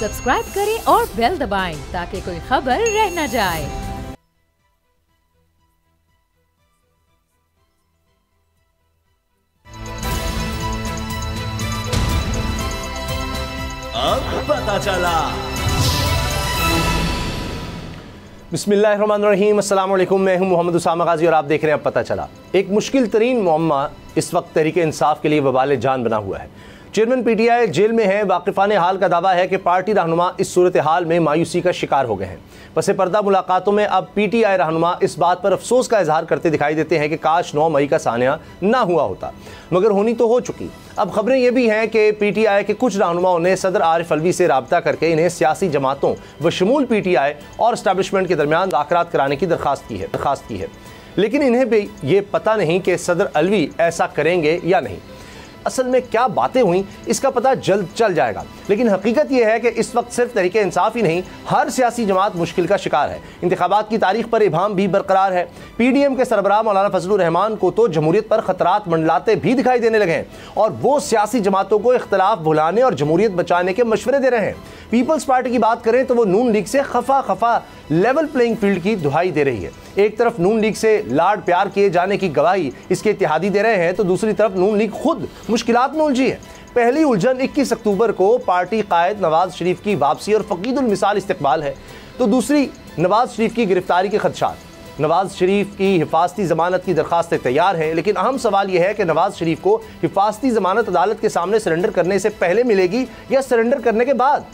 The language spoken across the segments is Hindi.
सब्सक्राइब करें और बेल दबाएं ताकि कोई खबर रह न जाए। अब पता चला। बिस्मिल्लाहिर्रहमानिर्रहीम, अस्सलाम वालेकुम। मैं हूं मोहम्मद उसामा गाजी और आप देख रहे हैं अब पता चला। एक मुश्किल तरीन मुअम्मा इस वक्त तहरीक इंसाफ के लिए वबाल जान बना हुआ है। चेयरमैन पीटीआई जेल में है। वाकिफान हाल का दावा है कि पार्टी रहनुमा इस सूरत हाल में मायूसी का शिकार हो गए हैं। पसे पर्दा मुलाकातों में अब पीटीआई रहनुमा इस बात पर अफसोस का इजहार करते दिखाई देते हैं कि काश 9 मई का सानिया ना हुआ होता, मगर होनी तो हो चुकी। अब खबरें ये भी हैं कि पीटीआई के कुछ रहनुमाओं ने सदर आरिफ अलवी से रब्ता करके इन्हें सियासी जमातों व शमूल पीटीआई और एस्टैब्लिशमेंट के दरमियान मुज़ाकरात कराने की दरख्वास्त की है, लेकिन इन्हें भी ये पता नहीं कि सदर अलवी ऐसा करेंगे या नहीं। असल में क्या बातें हुई इसका पता जल्द चल जाएगा, लेकिन हकीकत यह है कि इस वक्त सिर्फ तहरीक इंसाफ ही नहीं, हर सियासी जमात मुश्किल का शिकार है। इंतखाबात की तारीख पर इबाहम भी बरकरार है। पीडीएम के सरबराह मौलाना फजलुर रहमान को तो जमहूरियत पर खतरात मंडलाते भी दिखाई देने लगे हैं और वो सियासी जमातों को इख्तलाफ भुलाने और जमहूरियत बचाने के मशवरे दे रहे हैं। पीपल्स पार्टी की बात करें तो वो नून लीग से खफा लेवल प्लेइंग फील्ड की दुहाई दे रही है। एक तरफ नून लीग से लाड प्यार किए जाने की गवाही इसके इत्तेहादी दे रहे हैं, तो दूसरी तरफ नून लीग खुद मुश्किलात में उलझी है। पहली उलझन 21 अक्टूबर को पार्टी कायद नवाज शरीफ की वापसी और फकीदुल मिसाल इस्तकबाल है, तो दूसरी नवाज शरीफ की गिरफ्तारी के खदशात। नवाज शरीफ की हिफाजती जमानत की दरखास्तें तैयार हैं, लेकिन अहम सवाल यह है कि नवाज शरीफ को हिफाजती जमानत अदालत के सामने सरेंडर करने से पहले मिलेगी या सरेंडर करने के बाद।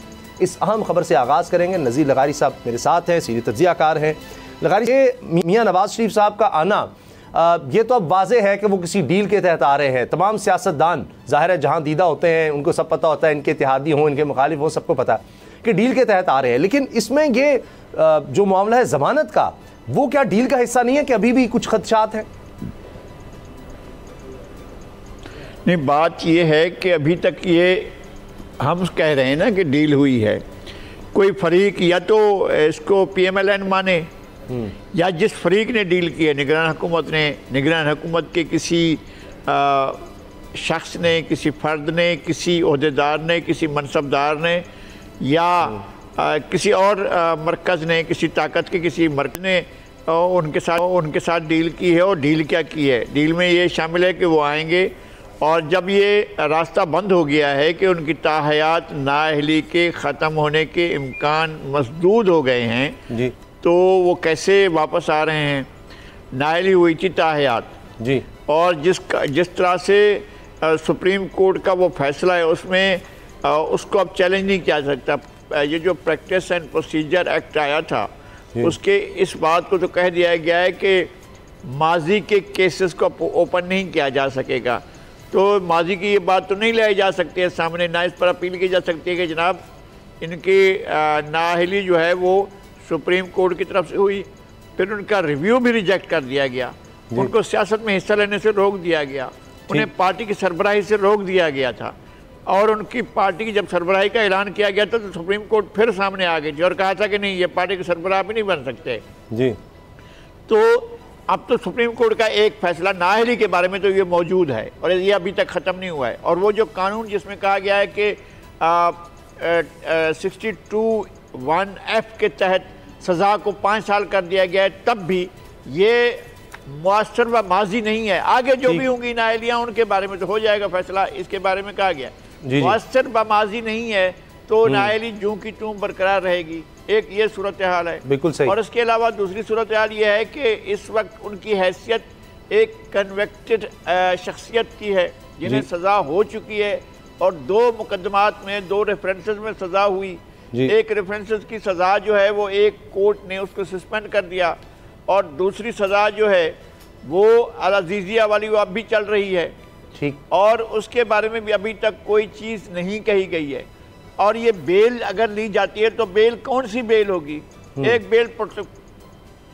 इस अहम खबर से आगाज़ करेंगे। नज़ीर लगारी साहब मेरे साथ हैं, सीनियर तज्ज़ियाकार हैं। लगारी, मियाँ नवाज शरीफ साहब का आना ये तो अब वाज़ेह है कि वो किसी डील के तहत आ रहे हैं। तमाम सियासतदान ज़ाहिर है जहाँ दीदा होते हैं उनको सब पता होता है, इनके इत्तेहादी हों इनके मुखालिफ हों, सबको पता है कि डील के तहत आ रहे हैं। लेकिन इसमें ये जो मामला है ज़मानत का, वो क्या डील का हिस्सा नहीं है कि अभी भी कुछ खदशात हैं? नहीं, बात ये है कि अभी तक ये हम कह रहे हैं ना कि डील हुई है। कोई फरीक या तो इसको PMLN माने या जिस फरीक ने डील की है, निगरान हुकूमत के किसी शख्स ने, किसी फ़र्द ने, किसी ओहदेदार ने, किसी मनसबदार ने या किसी और मरकज़ ने, किसी ताकत के किसी मरकज़ ने उनके साथ डील की है। और डील क्या की है? डील में ये शामिल है कि वो आएंगे और जब ये रास्ता बंद हो गया है कि उनकी ताहयात नाअहली के ख़त्म होने के इम्कान मसदूद हो गए हैं जी, तो वो कैसे वापस आ रहे हैं? नाअहली हुई थी ताहयात जी, और जिस तरह से सुप्रीम कोर्ट का वो फैसला है उसमें उसको अब चैलेंज नहीं किया सकता। ये जो प्रैक्टिस एंड प्रोसीजर एक्ट आया था उसके इस बात को तो कह दिया गया है कि माजी के केसेस को ओपन नहीं किया जा सकेगा। तो माजी की ये बात तो नहीं लाई जा सकती है सामने, ना इस पर अपील की जा सकती है कि जनाब इनकी नाअहली जो है वो सुप्रीम कोर्ट की तरफ से हुई, फिर उनका रिव्यू भी रिजेक्ट कर दिया गया, उनको सियासत में हिस्सा लेने से रोक दिया गया, उन्हें पार्टी की सरबराही से रोक दिया गया था और उनकी पार्टी की जब सरबराही का ऐलान किया गया था तो सुप्रीम कोर्ट फिर सामने आ गई थी और कहा था कि नहीं, ये पार्टी के सरबराह भी नहीं बन सकते जी। तो अब तो सुप्रीम कोर्ट का एक फैसला नाअहली के बारे में तो ये मौजूद है और ये अभी तक ख़त्म नहीं हुआ है। और वो जो कानून जिसमें कहा गया है कि 62(1)(f) के तहत सज़ा को 5 साल कर दिया गया है, तब भी ये मुअस्सर व माजी नहीं है। आगे जो भी होंगी नाअहलियाँ उनके बारे में तो हो जाएगा फैसला, इसके बारे में कहा गया मुअस्सर व माजी नहीं है तो नाअहली जूं की त्यों बरकरार रहेगी। एक ये सूरत हाल है, बिल्कुल सही। और इसके अलावा दूसरी सूरत हाल ये है कि इस वक्त उनकी हैसियत एक कन्वेक्टेड शख्सियत की है जिन्हें सज़ा हो चुकी है और 2 मुकदमात में 2 रेफरेंसेस में सज़ा हुई। एक रेफरेंसेस की सज़ा जो है वो एक कोर्ट ने उसको सस्पेंड कर दिया और दूसरी सज़ा जो है वो अल-अज़ीज़िया वाली वो अब भी चल रही है, ठीक, और उसके बारे में भी अभी तक कोई चीज़ नहीं कही गई है। और ये बेल अगर ली जाती है तो बेल कौन सी बेल होगी? एक बेल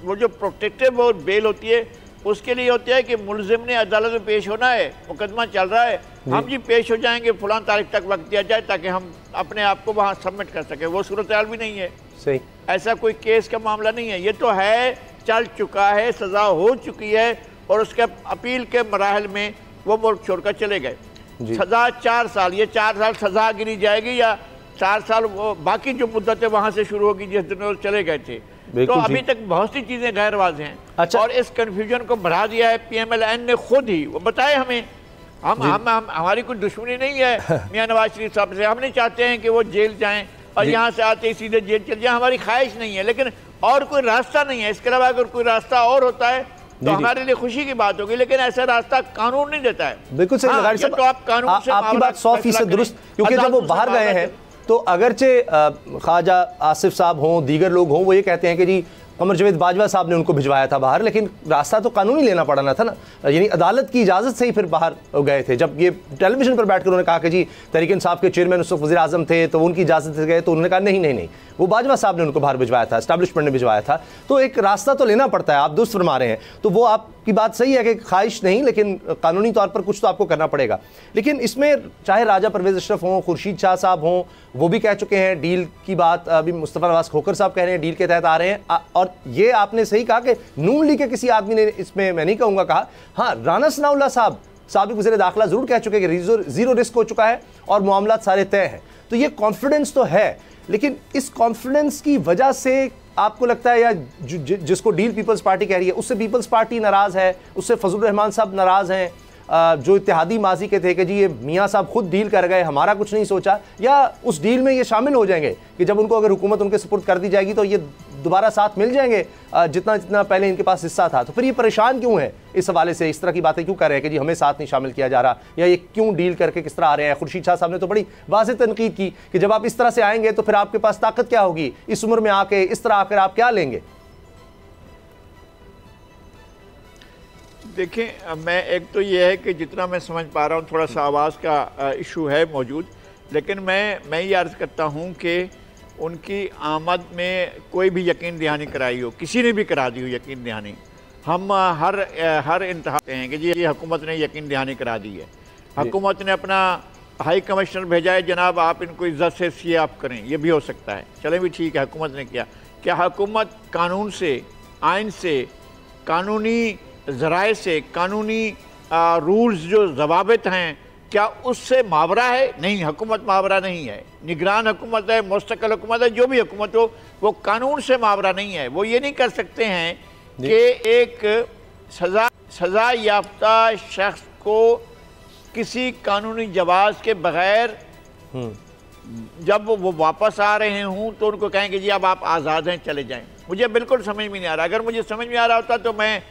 वो जो प्रोटेक्टिव और बेल होती है उसके लिए होती है कि मुलजिम ने अदालत में पेश होना है, मुकदमा चल रहा है, हम जी पेश हो जाएंगे, फलां तारीख तक वक्त दिया जाए ताकि हम अपने आप को वहाँ सबमिट कर सकें। वो सूरत हाल भी नहीं है, सही, ऐसा कोई केस का मामला नहीं है। ये तो है, चल चुका है, सज़ा हो चुकी है और उसके अपील के मराहल में वो मुल्क छोड़कर चले गए। सज़ा 4 साल, ये 4 साल सज़ा गिनी जाएगी या 4 साल वो बाकी जो मुद्दत है वहाँ से शुरू होगी जिस दिन वो चले गए थे। तो अभी तक बहुत सी चीज़ें गैर वाज़ेह हैं। अच्छा। और इस कन्फ्यूजन को बढ़ा दिया है PMLN ने खुद ही। वो बताए हमें, हम हमारी कोई दुश्मनी नहीं है मियां नवाज शरीफ साहब से। हम नहीं चाहते हैं कि वो जेल जाएं और यहाँ से आते ही सीधे जेल चल जाएं, हमारी ख्वाहिश नहीं है। लेकिन और कोई रास्ता नहीं है, इसके अलावा अगर कोई रास्ता और होता है तो हमारे लिए खुशी की बात होगी, लेकिन ऐसा रास्ता कानून नहीं देता है। बिल्कुल सही लगाड़ी साहब, तो आप कानून से आपकी बात 100% दुरुस्त, क्योंकि जब वो बाहर गए हैं तो अगरचे ख्वाजा आसिफ साहब हों, दीगर लोग हों, वो ये कहते हैं कि जी कमर जावेद बाजवा साहब ने उनको भिजवाया था बाहर, लेकिन रास्ता तो कानूनी लेना पड़ा ना था ना, यानी अदालत की इजाज़त से ही फिर बाहर गए थे। जब ये टेलीविजन पर बैठकर उन्होंने कहा कि जी तहरीक इंसाफ के चेयरमैन उस वक्त वज़ीर आज़म थे तो उनकी इजाज़त से गए, तो उन्होंने कहा नहीं, वो बाजवा साहब ने उनको बाहर भिजवाया था, एस्टैब्लिशमेंट ने भिजवाया था। तो एक रास्ता तो लेना पड़ता है, आप दुरुस्त फरमा रहे हैं। तो वो आपकी बात सही है कि ख्वाहिश नहीं, लेकिन कानूनी तौर पर कुछ तो आपको करना पड़ेगा। लेकिन इसमें चाहे राजा परवेज़ अशरफ हों, खुर्शीद शाह साहब हों, वो भी कह चुके हैं डील की बात, अभी मुस्तफ़ा नवाज़ खोखर साहब कह रहे हैं डील के तहत आ रहे हैं। और ये आपने सही कहा कि नून लीग के किसी आदमी ने, इसमें मैं नहीं कहूँगा कहा, हाँ राना सनाउल्लाह साहब साबिक़ वज़ीर दाखिला ज़रूर कह चुके हैं कि ज़ीरो रिस्क हो चुका है और मामला सारे तय हैं। तो ये कॉन्फिडेंस तो है, लेकिन इस कॉन्फिडेंस की वजह से आपको लगता है, या जिसको डील पीपल्स पार्टी कह रही है उससे पीपल्स पार्टी नाराज़ है, उससे फजलुर रहमान साहब नाराज़ हैं, जो इत्तेहादी माजी के थे कि जी ये मियाँ साहब खुद डील कर गए, हमारा कुछ नहीं सोचा, या उस डील में ये शामिल हो जाएंगे कि जब उनको अगर हुकूमत उनके सुपुर्द कर दी जाएगी तो ये दोबारा साथ मिल जाएंगे जितना पहले इनके पास हिस्सा था। तो फिर ये परेशान क्यों है इस हवाले से, इस तरह की बातें क्यों कर रहे हैं कि जी हमें साथ नहीं शामिल किया जा रहा, या ये क्यों डील करके किस तरह आ रहे हैं? खुर्शीद शाह साहब ने तो बड़ी वाज़ेह तनकीद की कि जब आप इस तरह से आएंगे तो फिर आपके पास ताकत क्या होगी, इस उम्र में आके इस तरह आकर आप क्या लेंगे? देखें, मैं एक तो ये है कि जितना मैं समझ पा रहा हूँ थोड़ा सा आवाज़ का इशू है मौजूद, लेकिन मैं ये अर्ज़ करता हूँ कि उनकी आमद में कोई भी यकीन दहानी कराई हो, किसी ने भी करा दी हो यकीन दहानी, हम हर इंतहा हैं कि जी ये हुकूमत ने यकीन दहानी करा दी है। हुकूमत ने अपना हाई कमिश्नर भेजा है, जनाब आप इनको इज्जत से सीए आप करें, ये भी हो सकता है, चले भी ठीक है हुकूमत ने किया। क्या हुकूमत कानून से, आइन से, कानूनी ज़राए से, कानूनी रूल्स जो ज़वाबित हैं, क्या उससे मावरा है? नहीं, हुकूमत मावरा नहीं है। निगरान हुकूमत है, मुस्तकिल हुकूमत है, जो भी हुकूमत हो वो कानून से मावरा नहीं है। वो ये नहीं कर सकते हैं कि एक सज़ा याफ्ता शख्स को किसी कानूनी जवाज़ के बग़ैर जब वो वापस आ रहे हों तो उनको कहें कि जी अब आप आज़ाद हैं, चले जाएं। मुझे बिल्कुल समझ में नहीं आ रहा। अगर मुझे समझ में आ रहा होता तो मैं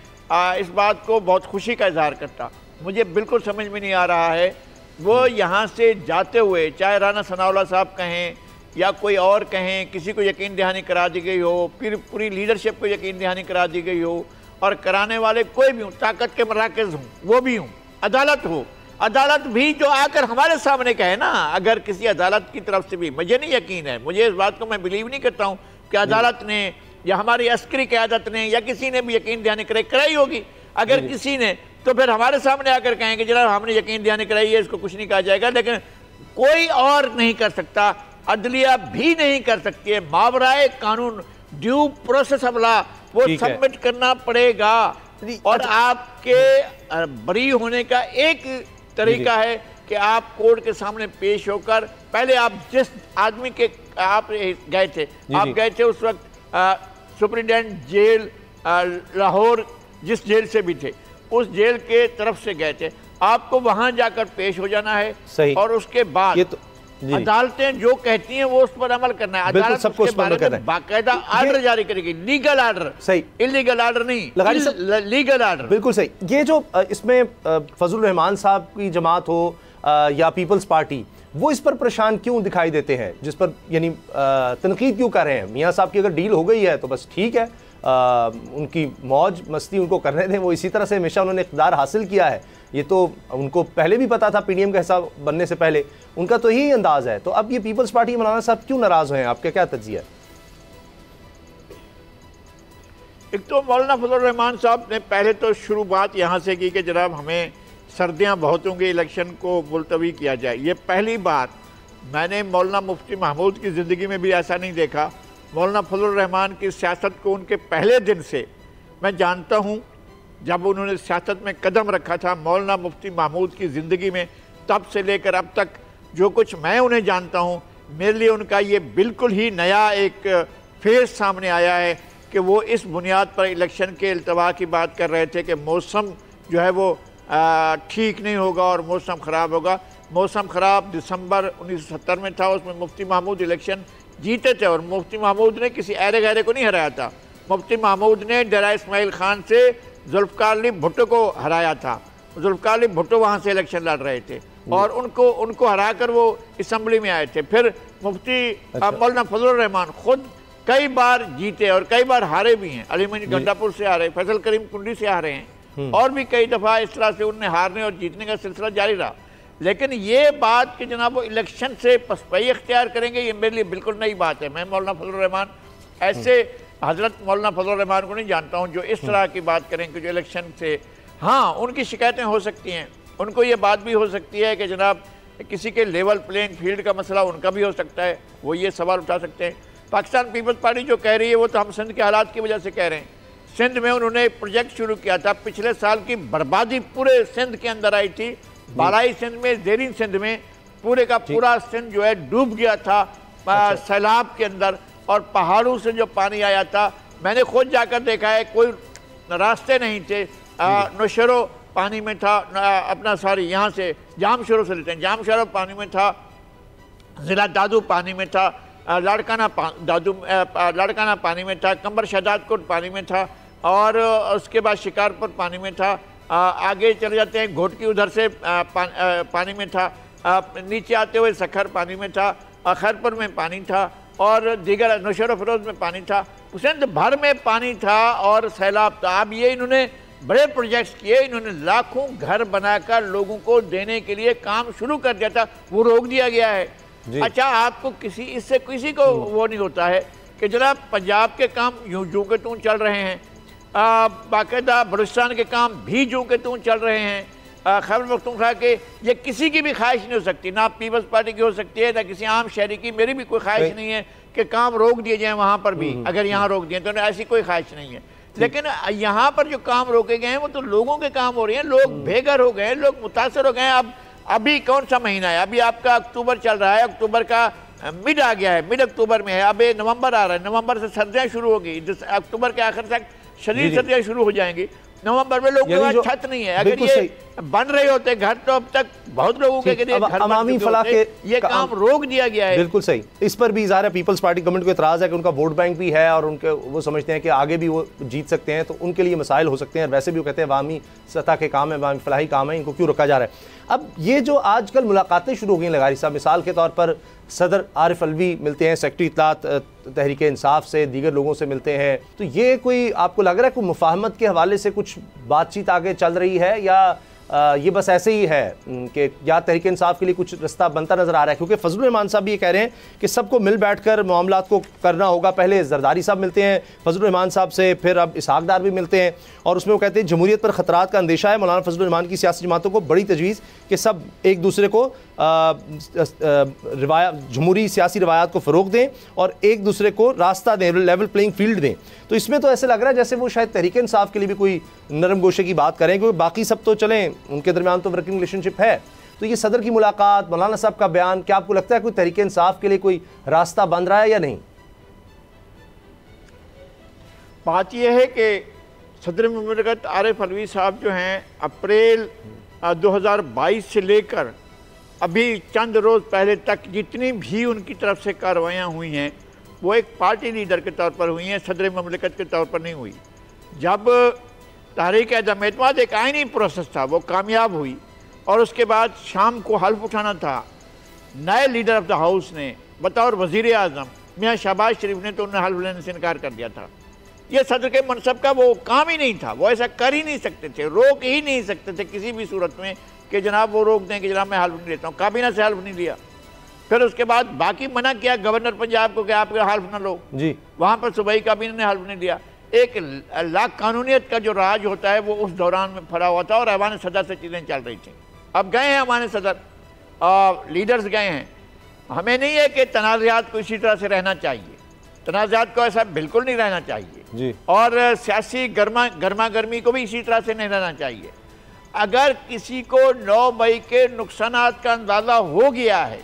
इस बात को बहुत खुशी का इजहार करता। मुझे बिल्कुल समझ में नहीं आ रहा है। वो यहाँ से जाते हुए, चाहे राना सनाउल्लाह साहब कहें या कोई और कहें, किसी को यकीन दहानी करा दी गई हो, फिर पूरी लीडरशिप को यकीन दहानी करा दी गई हो, और कराने वाले कोई भी हों, ताकत के मराकज़ हों, वो भी हों, अदालत हो, अदालत भी जो आकर हमारे सामने कहे ना, अगर किसी अदालत की तरफ से भी, मुझे नहीं यकीन है, मुझे इस बात को मैं बिलीव नहीं करता हूँ कि अदालत ने या हमारी अस्करी क़यादत ने या किसी ने भी यकीन दहानी कराई होगी। अगर किसी ने, तो फिर हमारे सामने आकर कहेंगे जनाब हमने यकीन दहानी कराई है, इसको कुछ नहीं कहा जाएगा। लेकिन कोई और नहीं कर सकता, अदलिया भी नहीं कर सकती है। मावराए कानून, ड्यू प्रोसेस ऑफ लॉ, वो सबमिट करना पड़ेगा। और आपके बरी होने का एक तरीका है कि आप कोर्ट के सामने पेश होकर, पहले आप जिस आदमी के आप गए थे, आप गए थे उस वक्त सुप्रिंटेंडेंट जेल लाहौर, जिस जेल से भी थे उस जेल के तरफ से गए थे, आपको वहां जाकर पेश हो जाना है। सही। और उसके बाद अदालतें जो कहती हैं वो उस पर अमल करना है। अदालत सबको उसके बारे में बाकायदा ऑर्डर जारी करेगी, लीगल ऑर्डर, सही, इलीगल ऑर्डर नहीं, लीगल ऑर्डर। बिल्कुल सही। ये जो इसमें फजलुर रहमान साहब की जमात हो या पीपल्स पार्टी, वो इस पर परेशान क्यों दिखाई देते हैं, जिस पर यानी तनकीद क्यों कर रहे हैं? मियाँ साहब की अगर डील हो गई है तो बस ठीक है, उनकी मौज मस्ती उनको करने दें, वो इसी तरह से हमेशा उन्होंने इक़्तिदार हासिल किया है। ये तो उनको पहले भी पता था, पीडीएम का हिस्सा बनने से पहले उनका तो यही अंदाज़ है। तो अब ये पीपल्स पार्टी मौलाना साहब क्यों नाराज़ हैं, आपका क्या तज्जिया है? एक तो मौलाना फजलुर रहमान साहब ने पहले तो शुरुआत यहाँ से की कि जनाब हमें सर्दियाँ बहुत होंगी, इलेक्शन को मुलतवी किया जाए। ये पहली बार मैंने मौलाना मुफ्ती महमूद की ज़िंदगी में भी ऐसा नहीं देखा। मौलाना फजलुर रहमान की सियासत को उनके पहले दिन से मैं जानता हूँ, जब उन्होंने सियासत में कदम रखा था मौलाना मुफ्ती महमूद की ज़िंदगी में, तब से लेकर अब तक जो कुछ मैं उन्हें जानता हूँ, मेरे लिए उनका ये बिल्कुल ही नया एक फेज सामने आया है कि वो इस बुनियाद पर इलेक्शन के अल्तवा की बात कर रहे थे कि मौसम जो है वो ठीक नहीं होगा और मौसम ख़राब होगा। मौसम ख़राब दिसंबर 1970 में था, उसमें मुफ्ती महमूद इलेक्शन जीते थे और मुफ्ती महमूद ने किसी ऐरे गैरे को नहीं हराया था। मुफ्ती महमूद ने डेरा इस्माइल खान से जुल्फ़िकार अली भुट्टो को हराया था। जुल्फ़िकार अली भुट्टो वहाँ से इलेक्शन लड़ रहे थे और उनको हरा कर वो असम्बली में आए थे। फिर मुफ्ती मौलाना फजलुर रहमान खुद कई बार जीते और कई बार हारे भी हैं। अलीमनी गंडापुर से हारे, फैसल करीम कुंडी से हारे हैं और भी कई दफ़ा इस तरह से उनने हारने और जीतने का सिलसिला जारी रहा। लेकिन ये बात कि जनाब वो इलेक्शन से पसपाई इख्तियार करेंगे, ये मेरे लिए बिल्कुल नई बात है। मैं मौलाना फजलुर रहमान ऐसे हजरत मौलाना फजलुर रहमान को नहीं जानता हूँ जो इस तरह की बात करें कि जो इलेक्शन से, हाँ उनकी शिकायतें हो सकती हैं, उनको ये बात भी हो सकती है कि जनाब किसी के लेवल प्लेइंग फील्ड का मसला उनका भी हो सकता है, वो ये सवाल उठा सकते हैं। पाकिस्तान पीपल्स पार्टी जो कह रही है वो तो हम सिंध के हालात की वजह से कह रहे हैं। सिंध में उन्होंने प्रोजेक्ट शुरू किया था, पिछले साल की बर्बादी पूरे सिंध के अंदर आई थी। बालाई सिंध में, ज़ेरीन सिंध में पूरे का पूरा सिंध जो है डूब गया था सैलाब के अंदर और पहाड़ों से जो पानी आया था मैंने खुद जाकर देखा है, कोई रास्ते नहीं थे। नौशेरो पानी में था, अपना सॉरी यहाँ से जामशोरो से लेते हैं, जामशोरो पानी में था, ज़िला दादू पानी में था, लाड़काना पानी में था, कंबर शहदादकोट पानी में था और उसके बाद शिकारपुर पानी में था। आगे चले जाते हैं घोटकी उधर से पानी में था, नीचे आते हुए सखर पानी में था, खैरपुर में पानी था और दीगर नौशेरो फिरोज में पानी था, सिंध भर में पानी था और सैलाब था। अब ये इन्होंने बड़े प्रोजेक्ट्स किए, इन्होंने लाखों घर बनाकर लोगों को देने के लिए काम शुरू कर दिया था, वो रोक दिया गया है। अच्छा, आपको इससे किसी को वो नहीं होता है कि जनाब पंजाब के काम यूं के तूं चल रहे हैं, बाकायदा बलूचिस्तान के काम भी यूं के तूं चल रहे हैं, खैबर पख्तूनख्वा के, ये किसी की भी ख्वाहिश नहीं हो सकती, ना पीपल्स पार्टी की हो सकती है ना किसी आम शहरी की। मेरी भी कोई ख्वाहिश नहीं है कि काम रोक दिए जाएँ वहाँ पर भी, अगर यहाँ रोक दिए तो ऐसी कोई ख्वाहिश नहीं है। लेकिन यहाँ पर जो काम रोके गए हैं वो तो लोगों के काम हो रहे हैं, लोग बेघर हो गए, लोग मुतासर हो गए हैं। अब अभी कौन सा महीना है, अभी आपका अक्टूबर चल रहा है, अक्टूबर का मिड आ गया है, मिड अक्टूबर में है, अब ये नवंबर आ रहा है, नवंबर से सर्दियाँ शुरू होगी, अक्टूबर के आखिर तक शदीद सर्दियाँ शुरू हो जाएंगी। नवंबर में लोगों के पास छत नहीं है, अगर ये बन रहे होते घर तो अब तक बहुत लोगों के लिए अवामी फलाह के ये काम रोक दिया गया है। बिल्कुल सही। इस पर भी ज़ाहिर है पीपल्स पार्टी गवर्नमेंट को इतराज़ है कि उनका वोट बैंक भी है और उनके वो समझते हैं कि आगे भी वो जीत सकते हैं, तो उनके लिए मसाइल हो सकते हैं। वैसे भी वो कहते हैं अवामी सतह के काम है, अवामी फलाही काम है, इनको क्यों रखा जा रहा है। अब ये जो आजकल मुलाकातें शुरू हो गई लगारी साहब, मिसाल के तौर पर सदर आरिफ अलवी मिलते हैं सेक्रेटरी इत्तलात तहरीक इंसाफ से, दीगर लोगों से मिलते हैं, तो ये कोई आपको लग रहा है कोई मुफाहमत के हवाले से कुछ बातचीत आगे चल रही है या ये बस ऐसे ही है कि या तहरीक इंसाफ के लिए कुछ रास्ता बनता नजर आ रहा है? क्योंकि फजलुर रहमान साहब भी ये कह रहे हैं कि सबको मिल बैठकर मामलात को करना होगा। पहले जरदारी साहब मिलते हैं फजलुर रहमान साहब से, फिर अब इसहाक डार भी मिलते हैं और उसमें वो कहते हैं जमहूरियत पर खतरात का अंदेशा है। मौलाना फजलुर रहमान की सियासी जमातों को बड़ी तजवीज़ कि सब एक दूसरे को जमहूरी सियासी रवायात को फ़रोग दें और एक दूसरे को रास्ता दें, लेवल प्लेइंग फील्ड दें। तो इसमें तो ऐसे लग रहा है जैसे वो शायद तहरीक इंसाफ के लिए भी कोई नरम गोशे की बात करें, क्योंकि बाकी सब तो चलें, उनके दरमियान तो वर्किंग रिलेशनशिप है। तो ये सदर की मुलाकात, मौलाना साहब का बयान, क्या आपको लगता है कोई तहरीक इंसाफ के लिए कोई रास्ता बन रहा है या नहीं? बात यह है कि सदर मुमलिकत आरिफ अलवी साहब जो हैं अप्रैल 2022 से लेकर अभी चंद रोज़ पहले तक जितनी भी उनकी तरफ से कार्रवाइयाँ हुई हैं वो एक पार्टी लीडर के तौर पर हुई हैं, सदर मुमलिकत के तौर पर नहीं हुई। जब तहरीक अदम एतमाद एक आइनी प्रोसेस था वो कामयाब हुई और उसके बाद शाम को हल्फ उठाना था, नए लीडर ऑफ द हाउस ने बतौर वज़ीर आज़म मियाँ शहबाज शरीफ ने तो उन्हें हल्फ लेने से इनकार कर दिया था। ये सदर के मनसब का वो काम ही नहीं था, वो ऐसा कर ही नहीं सकते थे, रोक ही नहीं सकते थे किसी भी सूरत में कि जनाब वो रोक दें कि जनाब मैं हल्फ नहीं लेता हूँ। काबीना से हल्फ नहीं लिया, फिर उसके बाद बाकी मना किया गवर्नर पंजाब को कि आप हल्फ न लो जी, वहाँ पर सूबाई काबीना ने हल्फ नहीं लिया। एक लाख कानूनियत का जो राज होता है वो उस दौरान में फड़ा हुआ था और ऐवान सदर से चीज़ें चल रही थी। अब गए हैं ऐवान सदर, लीडर्स गए हैं, हमें नहीं है कि तनाज़ात को इसी तरह से रहना चाहिए, तनाज़ात को ऐसा बिल्कुल नहीं रहना चाहिए जी, और सियासी गर्मा गर्मी को भी इसी तरह से नहीं रहना चाहिए। अगर किसी को 9 मई के नुकसानात का अंदाज़ा हो गया है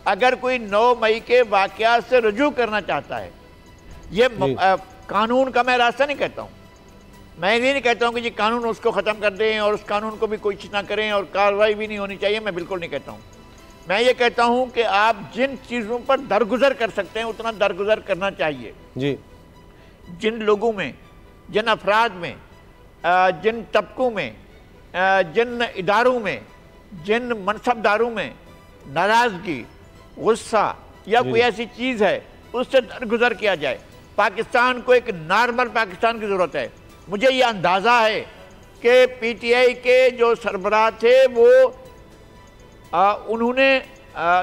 अगर कोई 9 मई के वाक़यात से रुजू करना चाहता है, ये कानून का मैं रास्ता नहीं कहता हूँ, मैं ये नहीं कहता हूँ कि जी कानून उसको ख़त्म कर दें और उस कानून को भी कुछ ना करें और कार्रवाई भी नहीं होनी चाहिए, मैं बिल्कुल नहीं कहता हूँ। मैं ये कहता हूँ कि आप जिन चीज़ों पर दरगुजर कर सकते हैं उतना दरगुजर करना चाहिए जी। जिन लोगों में, जिन अफराद में, जिन तबकों में, जिन इदारों में, जिन मनसबदारों में नाराज़गी, गुस्सा या कोई ऐसी चीज़ है उससे दरगुजर किया जाए। पाकिस्तान को एक नॉर्मल पाकिस्तान की ज़रूरत है। मुझे ये अंदाज़ा है कि पीटीआई के जो सरबराह थे वो उन्होंने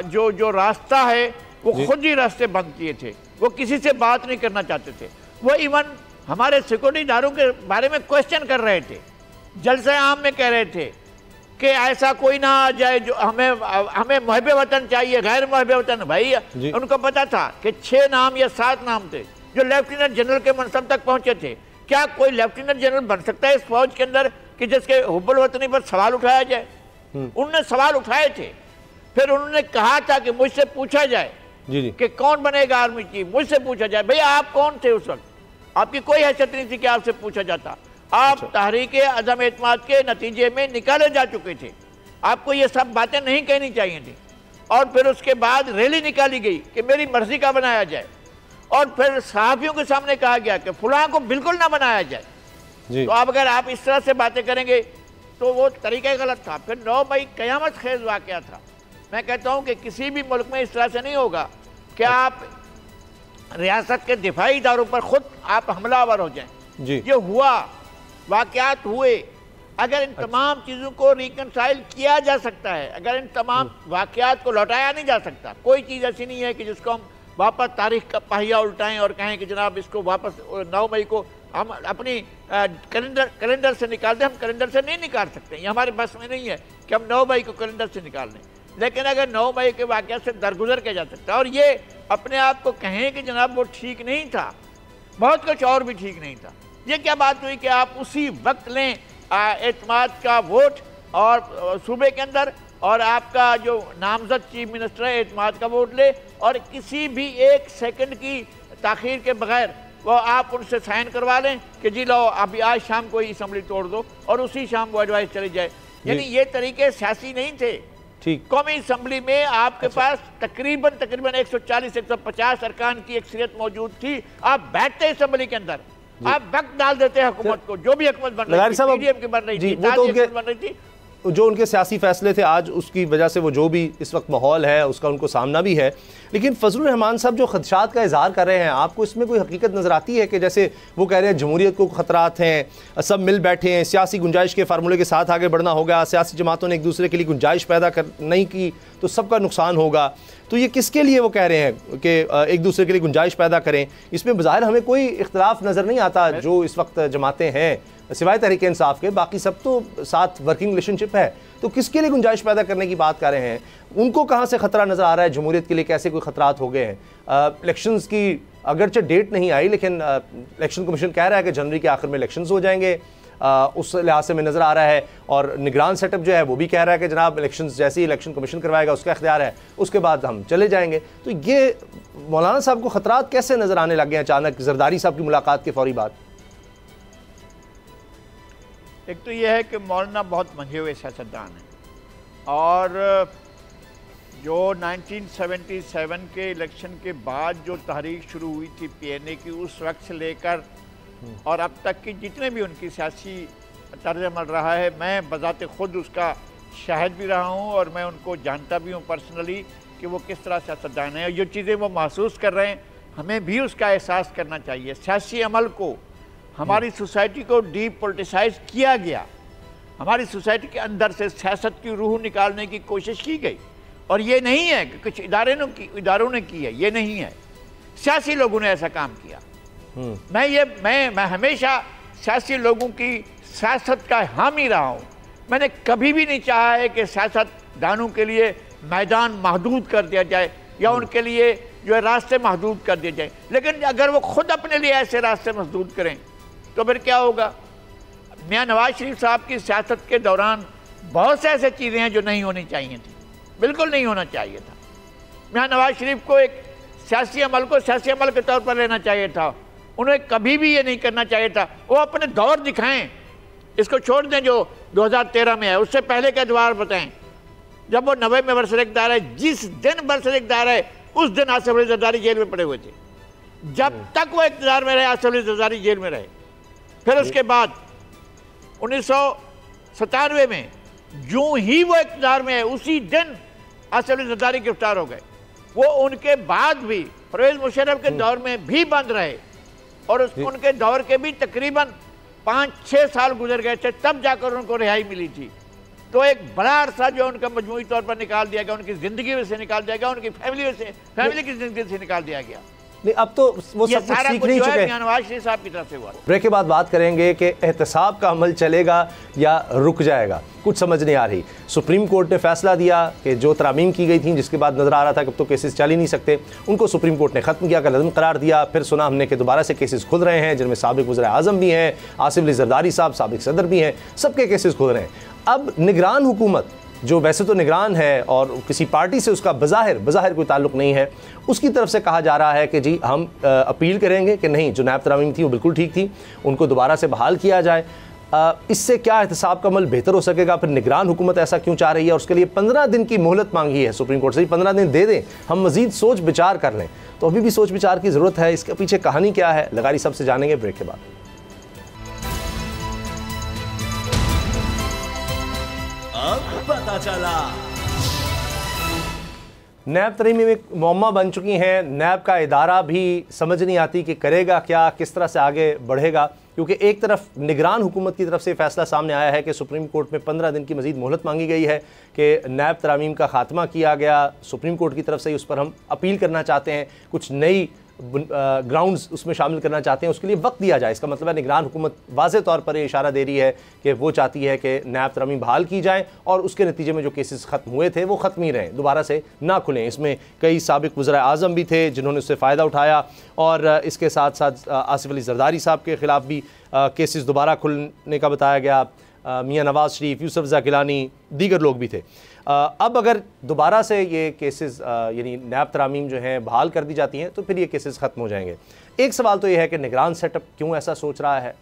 जो रास्ता है वो खुद ही रास्ते बंद किए थे, वो किसी से बात नहीं करना चाहते थे। वो इवन हमारे सिक्योरिटी इदारों के बारे में क्वेश्चन कर रहे थे, जलसे आम में कह रहे थे कि ऐसा कोई ना आ जाए जो हमें मुहब्बे वतन चाहिए, गैर मुहब्बे वतन। भाई उनको पता था कि 6 नाम या 7 नाम थे जो लेफ्टिनेंट जनरल के मनसब तक पहुंचे थे। क्या कोई लेफ्टिनेंट जनरल बन सकता है इस फौज के अंदर कि जिसके हुब्बुल वतनी पर सवाल उठाया जाए? उन्होंने सवाल उठाए थे, फिर उन्होंने कहा था कि मुझसे पूछा जाए कि कौन बनेगा आर्मी चीफ, मुझसे पूछा जाए। भैया आप कौन थे उस वक्त? आपकी कोई हैसियत नहीं थी कि आपसे पूछा जाता। आप तहरीक अदम एतमाद के नतीजे में निकाले जा चुके थे, आपको ये सब बातें नहीं कहनी चाहिए थी। और फिर उसके बाद रैली निकाली गई कि मेरी मर्जी का बनाया जाए, और फिर सहाफ़ियों के सामने कहा गया कि फलां को बिल्कुल ना बनाया जाए। तो अब अगर आप इस तरह से बातें करेंगे तो वो तरीका गलत था। फिर 9 मई क़यामत खेज़ वाक़या था। मैं कहता हूँ कि किसी भी मुल्क में इस तरह से नहीं होगा कि आप रियासत के दिफाई इदारों पर खुद आप हमलावर हो जाएं। ये हुआ, वाक़यात हुए। अगर इन तमाम चीज़ों को रिकनसाइल किया जा सकता है, अगर इन तमाम वाक़यात को लौटाया नहीं जा सकता, कोई चीज़ ऐसी नहीं है कि जिसको हम वापस तारीख का पहिया उल्टाएं और कहें कि जनाब इसको वापस 9 मई को हम अपनी कैलेंडर से निकाल दें। हम कैलेंडर से नहीं निकाल सकते, ये हमारे बस में नहीं है कि हम 9 मई को कैलेंडर से निकाल लें। लेकिन अगर 9 मई के वाक़या से दरगुजर किया जा सकता है और ये अपने आप को कहें कि जनाब वो ठीक नहीं था, बहुत कुछ और भी ठीक नहीं था। ये क्या बात हुई कि आप उसी वक्त लें एतमाद का वोट और सूबे के अंदर, और आपका जो नामजद चीफ मिनिस्टर है एतमाद का वोट ले, और किसी भी 1 सेकंड की ताख़ीर के बगैर वो आप उनसे साइन करवा लें कि जी लो अभी आज शाम को ही असम्बली तोड़ दो, और उसी शाम वो एडवाइस चली जाए। यानी ये तरीके सियासी नहीं थे। ठीक, कौमी असम्बली में आपके पास तकरीबन 140-150 अरकान की अक्सरियत मौजूद थी। आप बैठते असम्बली के अंदर, आप वक्त डाल देते हुकूमत को, जो भी हुकूमत बन रही थी, पीडीएम की बन रही थी, बन रही थी, जो उनके सियासी फैसले थे आज उसकी वजह से वो जो भी इस वक्त माहौल है उसका उनको सामना भी है। लेकिन फजलुर रहमान साहब जो खदशात का इजहार कर रहे हैं, आपको इसमें कोई हकीकत नज़र आती है कि जैसे वो कह रहे हैं जमहूरियत को खतरात हैं, सब मिल बैठे हैं, सियासी गुंजाइश के फार्मूले के साथ आगे बढ़ना होगा, सियासी जमातों ने एक दूसरे के लिए गुंजाइश पैदा नहीं की तो सबका नुकसान होगा। तो ये किसके लिए वो कह रहे हैं कि एक दूसरे के लिए गुंजाइश पैदा करें? इसमें बज़ाहिर हमें कोई इख्तलाफ नज़र नहीं आता। जो इस वक्त जमातें हैं सिवाय तहरीक इंसाफ के, बाकी सब तो साथ वर्किंग रिलेशनशिप है। तो किसके लिए गुंजाइश पैदा करने की बात कर रहे हैं? उनको कहाँ से ख़तरा नज़र आ रहा है? जमहूरियत के लिए कैसे कोई ख़तरात हो गए हैं? इलेक्शंस की अगरचे डेट नहीं आई, लेकिन इलेक्शन कमीशन कह रहा है कि जनवरी के आखिर में इलेक्शंस हो जाएंगे। उस लिहाज से में नज़र आ रहा है। और निगरान सेटअप जो है वो भी कह रहा है कि जनाब इलेक्शंस जैसे ही इलेक्शन कमीशन करवाएगा उसका इख्तियार है, उसके बाद हम चले जाएंगे। तो ये मौलाना साहब को ख़तरात कैसे नज़र आने लग गए अचानक जरदारी साहब की मुलाकात के फौरी बाद? एक तो यह है कि मौलाना बहुत मंझे हुए सियासतदान हैं, और जो 1977 के इलेक्शन के बाद जो तहरीक शुरू हुई थी PNA की, उस वक्त से लेकर और अब तक की जितने भी उनकी सियासी तर्ज अमल रहा है, मैं बज़ाते ख़ुद उसका शाहिद भी रहा हूँ और मैं उनको जानता भी हूँ पर्सनली कि वो किस तरह सियासतदान है। और जो चीज़ें वो महसूस कर रहे हैं हमें भी उसका एहसास करना चाहिए। सियासी अमल को, हमारी सोसाइटी को डीपोलिटिसाइज किया गया, हमारी सोसाइटी के अंदर से सियासत की रूह निकालने की कोशिश की गई। और ये नहीं है कि कुछ इदारों ने की है, ये नहीं है, सियासी लोगों ने ऐसा काम किया। मैं हमेशा सियासी लोगों की सियासत का हामी रहा हूँ। मैंने कभी भी नहीं चाहा है कि सियासतदानों के लिए मैदान महदूद कर दिया जाए या उनके लिए जो है रास्ते महदूद कर दिए जाए। लेकिन अगर वो खुद अपने लिए ऐसे रास्ते महदूद करें तो फिर क्या होगा? मियां नवाज शरीफ साहब की सियासत के दौरान बहुत से ऐसे चीज़ें हैं जो नहीं होनी चाहिए थी, बिल्कुल नहीं होना चाहिए था। मियां नवाज शरीफ को एक सियासी अमल को सियासी अमल के तौर पर लेना चाहिए था। उन्हें कभी भी ये नहीं करना चाहिए था। वो अपने दौर दिखाएं, इसको छोड़ दें जो 2013 में है, उससे पहले का दौर बताएं जब वो 90 में बरसर-ए-इक़्तिदार है। जिस दिन बरसर-ए-इक़्तिदार है उस दिन आसिफ अली ज़रदारी जेल में पड़े हुए थे। जब तक वो इक़्तिदार में रहे आसिफ अली ज़रदारी जेल में रहे। फिर उसके बाद 1997 में यूं ही वो इक़्तिदार में है, उसी दिन आसिफ अली ज़रदारी गिरफ्तार हो गए। वो उनके बाद भी परवेज़ मुशर्रफ के दौर में भी बंद रहे और उनके दौर के भी तकरीबन 5-6 साल गुजर गए थे, तब जाकर उनको रिहाई मिली थी। तो एक बड़ा अरसा जो उनका मजमूई तौर पर निकाल दिया गया, उनकी ज़िंदगी में से निकाल दिया गया, उनकी फैमिली की ज़िंदगी से निकाल दिया गया। नहीं, अब तो वो सब कुछ सीख नहीं चुके हैं। नवाज शरीफ साहब की तरफ से हुआ। ब्रेक के बाद बात करेंगे कि एहतसाब का अमल चलेगा या रुक जाएगा, कुछ समझ नहीं आ रही। सुप्रीम कोर्ट ने फैसला दिया कि जो तरामीम की गई थी, जिसके बाद नजर आ रहा था कि अब तो केसेस चल ही नहीं सकते, उनको सुप्रीम कोर्ट ने खत्म किया, कलअदम करार दिया। फिर सुना हमने कि दोबारा से केसेस खुल रहे हैं, जिनमें साबिक वज़ीर आज़म भी हैं, आसिफ अली ज़रदारी साहब साबिक सदर भी हैं, सबके केसेस खुल रहे हैं। अब निगरान हुकूमत, जो वैसे तो निगरान है और किसी पार्टी से उसका बज़ाहिर कोई ताल्लुक़ नहीं है, उसकी तरफ से कहा जा रहा है कि जी हम अपील करेंगे कि नहीं, जो नायब तरामीम थी वो बिल्कुल ठीक थी, उनको दोबारा से बहाल किया जाए। इससे क्या एहतसाब का अमल बेहतर हो सकेगा? फिर निगरान हुकूमत ऐसा क्यों चाह रही है और उसके लिए 15 दिन की मोहलत मांगी है सुप्रीम कोर्ट से। 15 दिन दे दें, हम मज़ीद सोच विचार कर लें। तो अभी भी सोच विचार की ज़रूरत है। इसके पीछे कहानी क्या है, लगारी सब से जानेंगे ब्रेक के बाद। अब पता चला। नैब तरीमीम एक मुअम्मा बन चुकी हैं। नैब का इदारा भी समझ नहीं आती कि करेगा क्या, किस तरह से आगे बढ़ेगा, क्योंकि एक तरफ निगरान हुकूमत की तरफ से फैसला सामने आया है कि सुप्रीम कोर्ट में 15 दिन की मज़ीद मोहलत मांगी गई है कि नैब तरामीम का खात्मा किया गया। सुप्रीम कोर्ट की तरफ से उस पर हम अपील करना चाहते हैं, कुछ नई ग्राउंड्स उसमें शामिल करना चाहते हैं, उसके लिए वक्त दिया जाए। इसका मतलब है निगरान हुकूमत वाज़े तौर पर ये इशारा दे रही है कि वो चाहती है कि नैब तरामीम बहाल की जाए और उसके नतीजे में जो केसेस ख़त्म हुए थे वो ख़त्म ही रहें, दोबारा से ना खुलें। इसमें कई साबिक वज़ीर आज़म भी थे जिन्होंने उससे फ़ायदा उठाया और इसके साथ साथ आसिफ अली ज़रदारी साहब के ख़िलाफ़ भी केसेस दोबारा खुलने का बताया गया। मियां नवाज शरीफ, यूसुफ ज़ा गिलानी, दीगर लोग भी थे। अब अगर दोबारा से ये केसेस यानी नैब तरामीम जो हैं बहाल कर दी जाती हैं तो फिर ये केसेस ख़त्म हो जाएंगे। एक सवाल तो ये है कि निगरान सेटअप क्यों ऐसा सोच रहा है?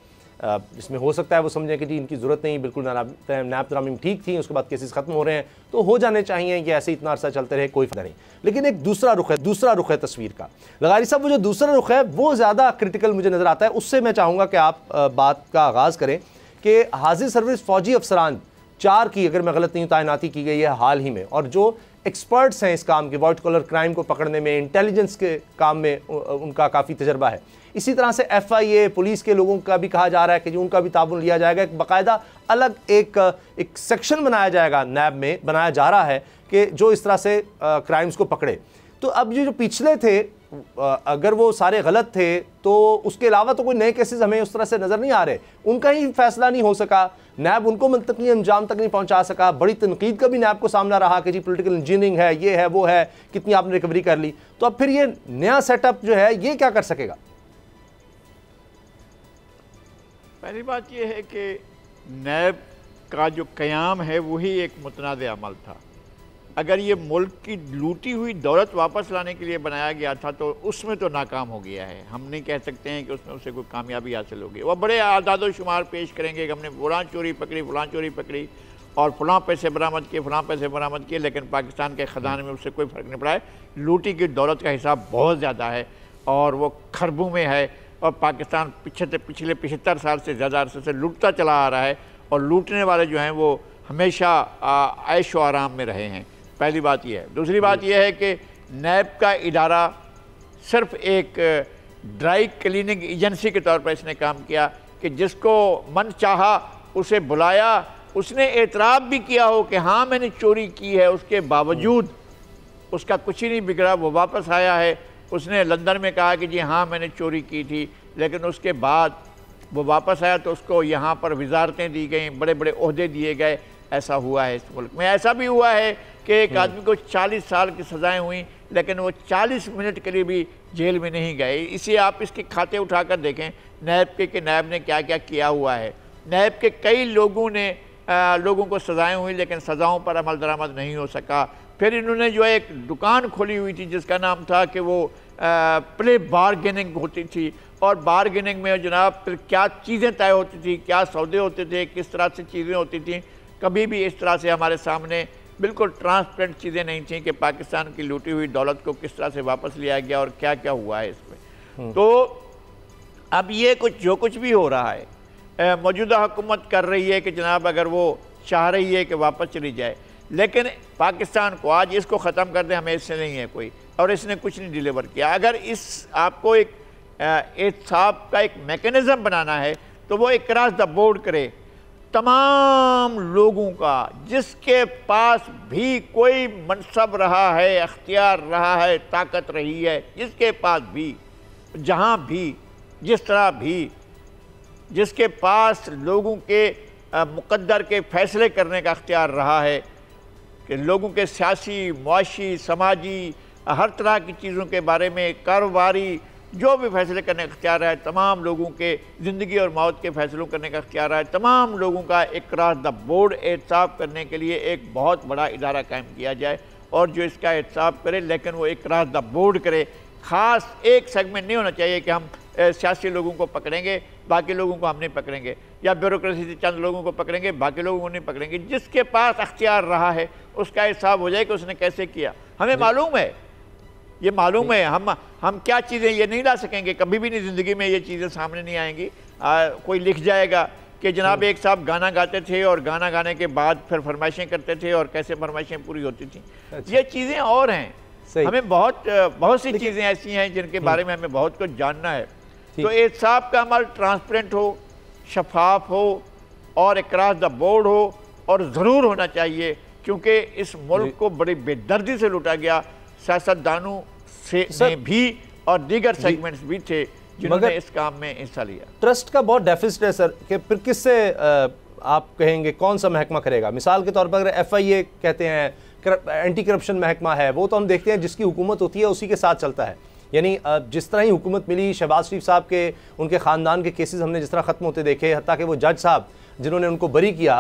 इसमें हो सकता है वो समझें कि जी इनकी ज़रूरत नहीं, बिल्कुल नैब तरामीम ठीक थी, उसके बाद केसेस ख़त्म हो रहे हैं तो हो जाने चाहिए, ये ऐसे इतना अरसा चलते रहे, कोई फ़ायदा नहीं। लेकिन एक दूसरा रुख है तस्वीर का। लगारी साहब, वो जो दूसरा रुख है वो ज़्यादा क्रिटिकल मुझे नज़र आता है। उससे मैं चाहूँगा कि आप बात का आगाज़ करें कि हाजिर सर्विस फ़ौजी अफसरान 4 की, अगर मैं गलत नहीं हूँ, तैनाती की गई है हाल ही में, और जो एक्सपर्ट्स हैं इस काम के, वाइट कॉलर क्राइम को पकड़ने में, इंटेलिजेंस के काम में उनका काफ़ी तजर्बा है। इसी तरह से FIA पुलिस के लोगों का भी कहा जा रहा है कि जो उनका भी ताबुन लिया जाएगा। एक बाकायदा अलग एक सेक्शन बनाया जाएगा, नैब में बनाया जा रहा है कि जो इस तरह से क्राइम्स को पकड़े। तो अब ये जो पिछले थे, अगर वो सारे गलत थे तो उसके अलावा तो कोई नए केसेस हमें उस तरह से नज़र नहीं आ रहे। उनका ही फैसला नहीं हो सका, नैब उनको मंतकी अंजाम तक नहीं पहुंचा सका। बड़ी तनकीद का भी नैब को सामना रहा कि जी पॉलिटिकल इंजीनियरिंग है, ये है, वो है, कितनी आपने रिकवरी कर ली। तो अब फिर ये नया सेटअप जो है ये क्या कर सकेगा? पहली बात यह है कि नैब का जो क़याम है वही एक मुतनाज़ अमल था। अगर ये मुल्क की लूटी हुई दौलत वापस लाने के लिए बनाया गया था तो उसमें तो नाकाम हो गया है। हम नहीं कह सकते हैं कि उसमें उसे कोई कामयाबी हासिल होगी। वह बड़े आदाद शुमार पेश करेंगे कि हमने फलां चोरी पकड़ी और फलां पैसे बरामद किए, लेकिन पाकिस्तान के ख़जाने में उससे कोई फ़र्क नहीं पड़ा है। लूटी की दौलत का हिसाब बहुत ज़्यादा है और वो खरबों में है और पाकिस्तान पिछले 75 साल से ज़्यादा अरसे से लूटता चला आ रहा है और लूटने वाले जो हैं वो हमेशा ऐश व आराम में रहे हैं। पहली बात यह है। दूसरी बात यह है कि नैब का इदारा सिर्फ एक ड्राई क्लीनिंग एजेंसी के तौर पर इसने काम किया कि जिसको मन चाहा उसे बुलाया, उसने एतराफ़ भी किया हो कि हाँ मैंने चोरी की है, उसके बावजूद उसका कुछ ही नहीं बिगड़ा। वो वापस आया है, उसने लंदन में कहा कि जी हाँ मैंने चोरी की थी, लेकिन उसके बाद वो वापस आया तो उसको यहाँ पर वजारतें दी गई, बड़े बड़े ओहदे दिए गए। ऐसा हुआ है इस मुल्क में। ऐसा भी हुआ है कि एक आदमी को 40 साल की सज़ाएँ हुई लेकिन वो 40 मिनट के लिए भी जेल में नहीं गए। इसे आप इसके खाते उठाकर देखें नैब के कि नैब ने क्या क्या किया हुआ है। नैब के कई लोगों को सज़ाएँ हुई लेकिन सज़ाओं पर अमल दरामद नहीं हो सका। फिर इन्होंने जो है एक दुकान खोली हुई थी जिसका नाम था कि वो प्ले बारगेनिंग होती थी, और बारगेनिंग में जनाब फिर क्या चीज़ें तय होती थी, क्या सौदे होते थे, किस तरह से चीज़ें होती थी। कभी भी इस तरह से हमारे सामने बिल्कुल ट्रांसपेरेंट चीज़ें नहीं थी कि पाकिस्तान की लूटी हुई दौलत को किस तरह से वापस लिया गया और क्या क्या हुआ है इसमें। तो अब ये जो कुछ भी हो रहा है, मौजूदा हुकूमत कर रही है कि जनाब अगर वो चाह रही है कि वापस चली जाए, लेकिन पाकिस्तान को आज इसको ख़त्म कर दे हमें इससे नहीं है कोई, और इसने कुछ नहीं डिलीवर किया। अगर इस आपको एक एहसाब का एक मैकेनिज़्म बनाना है तो वो एक क्रॉस द बोर्ड करे तमाम लोगों का, जिसके पास भी कोई मनसब रहा है, अख्तियार रहा है, ताकत रही है, जिसके पास भी, जहाँ भी, जिस तरह भी, जिसके पास लोगों के मुक़द्दर के फ़ैसले करने का अख्तियार रहा है, कि लोगों के सियासी, मुआशी, समाजी, हर तरह की चीज़ों के बारे में, कारोबारी, जो भी फैसले करने का अख्तियार है, तमाम लोगों के ज़िंदगी और मौत के फ़ैसलों करने का अख्तियार है, तमाम लोगों का एक क्रॉस द बोर्ड एहतसाब करने के लिए एक बहुत बड़ा इदारा कायम किया जाए, और जो इसका एहतसाब करे, लेकिन वो एक क्रॉस द बोर्ड करे। ख़ास एक सेगमेंट नहीं होना चाहिए कि हम सियासी लोगों को पकड़ेंगे, बाकी लोगों को हम नहीं पकड़ेंगे, या ब्यूरोक्रेसी से चंद लोगों को पकड़ेंगे, बाकी लोगों को नहीं पकड़ेंगे। जिसके पास अख्तियार रहा है उसका हिसाब हो जाए कि उसने कैसे किया। हमें मालूम है, ये मालूम है, हम क्या चीज़ें ये नहीं ला सकेंगे, कभी भी नहीं ज़िंदगी में ये चीज़ें सामने नहीं आएंगी। कोई लिख जाएगा कि जनाब एक साहब गाना गाते थे और गाना गाने के बाद फिर फरमाइशें करते थे और कैसे फरमाइशें पूरी होती थी। ये चीज़ें और हैं, हमें बहुत सी चीज़ें ऐसी हैं जिनके बारे में हमें बहुत कुछ जानना है। तो एहतसाब का अमल ट्रांसपेरेंट हो, शफाफ हो और एक क्रॉस द बोर्ड हो, और ज़रूर होना चाहिए, क्योंकि इस मुल्क को बड़ी बेदर्दी से लूटा गया। सियासतदानों से भी और दीगर सेगमेंट्स भी थे जिन्होंने इस काम में हिस्सा लिया। ट्रस्ट का बहुत डेफिसिट है सर, कि फिर किससे आप कहेंगे कौन सा महकमा करेगा? मिसाल के तौर पर अगर FIA कहते हैं, एंटी करप्शन महकमा है, वो तो हम देखते हैं जिसकी हुकूमत होती है उसी के साथ चलता है। यानी जिस तरह ही हुकूमत मिली, शहबाज शरीफ साहब के, उनके ख़ानदान के केसेस हमने जिस तरह ख़त्म होते देखे, हत्ता कि वो जज साहब जिन्होंने उनको बरी किया,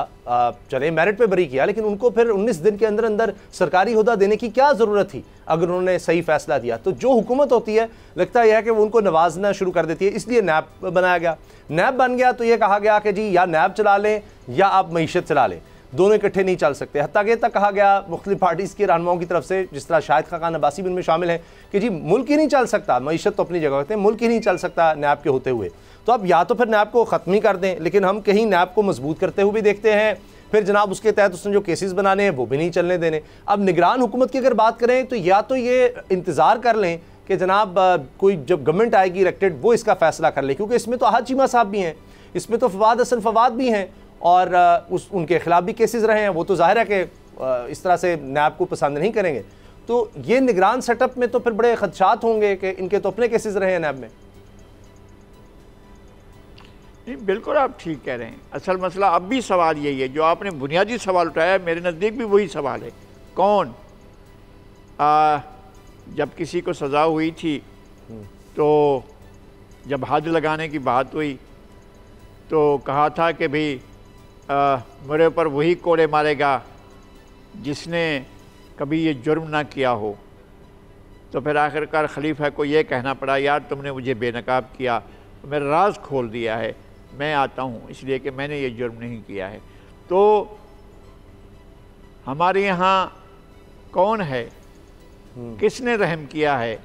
चले मेरिट पे बरी किया, लेकिन उनको फिर 19 दिन के अंदर अंदर सरकारी ओहदा देने की क्या ज़रूरत थी अगर उन्होंने सही फैसला दिया। तो जो हुकूमत होती है, लगता यह है कि वो उनको नवाजना शुरू कर देती है, इसलिए नैब बनाया गया। नैब बन गया तो ये कहा गया कि जी या नैब चला लें या आप मईशत चला लें, दोनों इकट्ठे नहीं चल सकते। हत्ता कि तक कहा गया मुख्तलिफ पार्टीज़ के रहनुमाओं की तरफ से, जिस तरह शाहिद खान अब्बासी भी इनमें शामिल हैं, कि जी मुल्क ही नहीं चल सकता, मईशत तो अपनी जगह होते हैं, मुल्क ही नहीं चल सकता नैब के होते हुए। तो अब या तो फिर नैब को ख़त्म ही कर दें, लेकिन हम कहीं नैब को मजबूत करते हुए भी देखते हैं, फिर जनाब उसके तहत उसने जो केसेस बनाने हैं वो भी नहीं चलने देने। अब निगरान हुकूमत की अगर बात करें तो या तो ये इंतज़ार कर लें कि जनाब कोई जब गवर्नमेंट आएगी इलेक्टेड वो इसका फ़ैसला कर ले, क्योंकि इसमें तो अहद चीमा साहब भी हैं, इसमें तो फवाद हसन फवाद भी हैं, और उनके खिलाफ भी केसेस रहे हैं। वो तो जाहिर है कि इस तरह से नैब को पसंद नहीं करेंगे। तो ये निगरान सेटअप में तो फिर बड़े खदशात होंगे कि इनके तो अपने केसेस रहे हैं नैब में। नहीं, बिल्कुल आप ठीक कह रहे हैं। असल मसला अब भी सवाल यही है जो आपने बुनियादी सवाल उठाया, मेरे नज़दीक भी वही सवाल है। कौन जब किसी को सज़ा हुई थी तो जब हद लगाने की बात हुई तो कहा था कि भाई मेरे ऊपर वही कोड़े मारेगा जिसने कभी ये जुर्म ना किया हो। तो फिर आखिरकार खलीफा को ये कहना पड़ा, यार तुमने मुझे बेनकाब किया, मेरा राज खोल दिया है, मैं आता हूँ इसलिए कि मैंने ये जुर्म नहीं किया है। तो हमारे यहाँ कौन है, किसने रहम किया है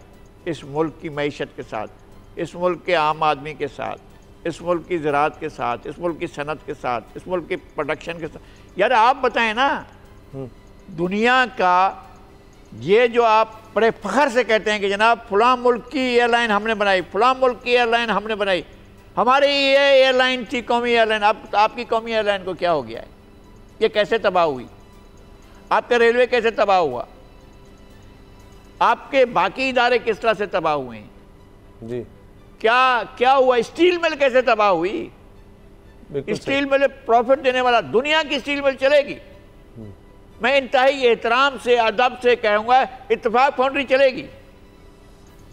इस मुल्क की मईशत के साथ, इस मुल्क के आम आदमी के साथ, इस मुल्क की ज़राअत के साथ, इस मुल्क की सनत के साथ, इस मुल्क की प्रोडक्शन के साथ? यार आप बताएं ना, दुनिया का ये जो आप बड़े फ़ख्र से कहते हैं कि जनाब फ़लाँ मुल्क की एयरलाइन हमने बनाई, फ़लाँ मुल्क की एयरलाइन हमने बनाई, हमारी ये एयरलाइन थी कौमी एयरलाइन, अब आपकी कौमी एयरलाइन को क्या हो गया है? ये कैसे तबाह हुई? आपका रेलवे कैसे तबाह हुआ? आपके बाकी इदारे किस तरह से तबाह हुए हैं जी? क्या हुआ? स्टील मिल कैसे तबाह हुई? स्टील मिल प्रॉफिट देने वाला, दुनिया की स्टील मिल चलेगी। मैं इंतहाई एहतराम से, अदब से कहूँगा इत्तेफाक फाउंड्री चलेगी।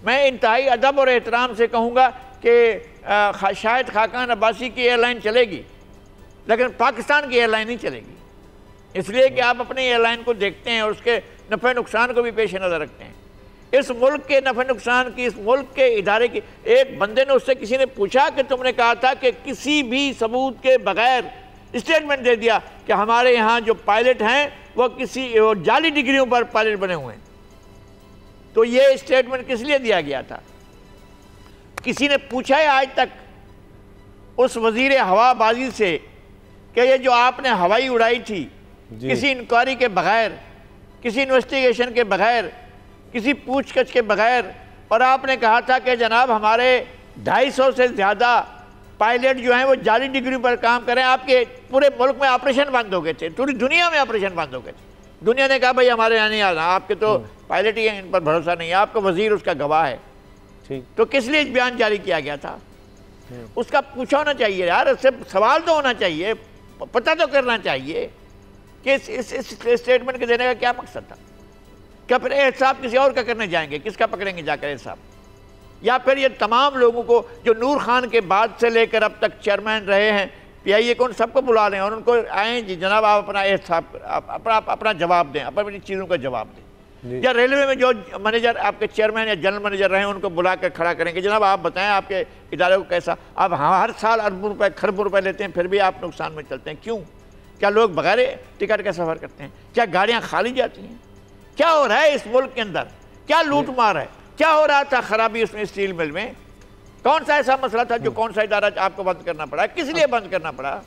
मैं इंतहाई अदब और एहतराम से कहूँगा कि शाहिद खाकान अब्बासी की एयरलाइन चलेगी, लेकिन पाकिस्तान की एयरलाइन नहीं चलेगी। इसलिए कि आप अपनी एयरलाइन को देखते हैं और उसके नफ़े नुकसान को भी पेश नज़र रखते हैं। इस मुल्क के नफ़े नुकसान की, इस मुल्क के इदारे की, एक बंदे ने उससे किसी ने पूछा कि तुमने कहा था कि किसी भी सबूत के बगैर स्टेटमेंट दे दिया कि हमारे यहाँ जो पायलट हैं वो किसी जाली डिग्रियों पर पायलट बने हुए हैं, तो ये स्टेटमेंट किस लिए दिया गया था? किसी ने पूछा है आज तक उस वजीर हवाबाजी से कि ये जो आपने हवाई उड़ाई थी किसी इंक्वायरी के बगैर, किसी इन्वेस्टिगेशन के बगैर, किसी पूछताछ के बगैर, और आपने कहा था कि जनाब हमारे 250 से ज़्यादा पायलट जो हैं वो जाली डिग्री पर काम करें, आपके पूरे मुल्क में ऑपरेशन बंद हो गए थे, पूरी दुनिया में ऑपरेशन बंद हो गए थे। दुनिया ने कहा भाई हमारे यहाँ नहीं आना, आपके तो पायलट ही हैं, इन पर भरोसा नहीं है, आपका वजीर उसका गवाह है। तो किस लिए बयान जारी किया गया था? उसका पूछा होना चाहिए यार, उससे सवाल तो होना चाहिए, पता तो करना चाहिए कि इस स्टेटमेंट के देने का क्या मकसद था। क्या फिर एहसाब किसी और का करने जाएंगे? किसका पकड़ेंगे जाकर एहसाब? या फिर ये तमाम लोगों को जो नूर खान के बाद से लेकर अब तक चेयरमैन रहे हैं PIA को, उन सबको बुला लें और उनको आए जी जनाब आप अपना एहसाब, अपना जवाब दें, अपनी चीज़ों का जवाब दें। या रेलवे में जो मैनेजर आपके चेयरमैन या जनरल मैनेजर रहे हैं उनको बुला कर खड़ा करेंगे, जनाब आप बताएं आपके इदारे को कैसा, आप हर साल अरबों रुपए खरबों रुपए लेते हैं फिर भी आप नुकसान में चलते हैं, क्यों? क्या लोग बगैर टिकट का सफ़र करते हैं? क्या गाड़ियाँ खाली जाती हैं? क्या हो रहा है इस मुल्क के अंदर? क्या लूट मार है? क्या हो रहा था खराबी उसमें स्टील मिल में? कौन सा ऐसा मसला था जो कौन सा इदारा आपको बंद करना पड़ा? किस लिए बंद करना पड़ा?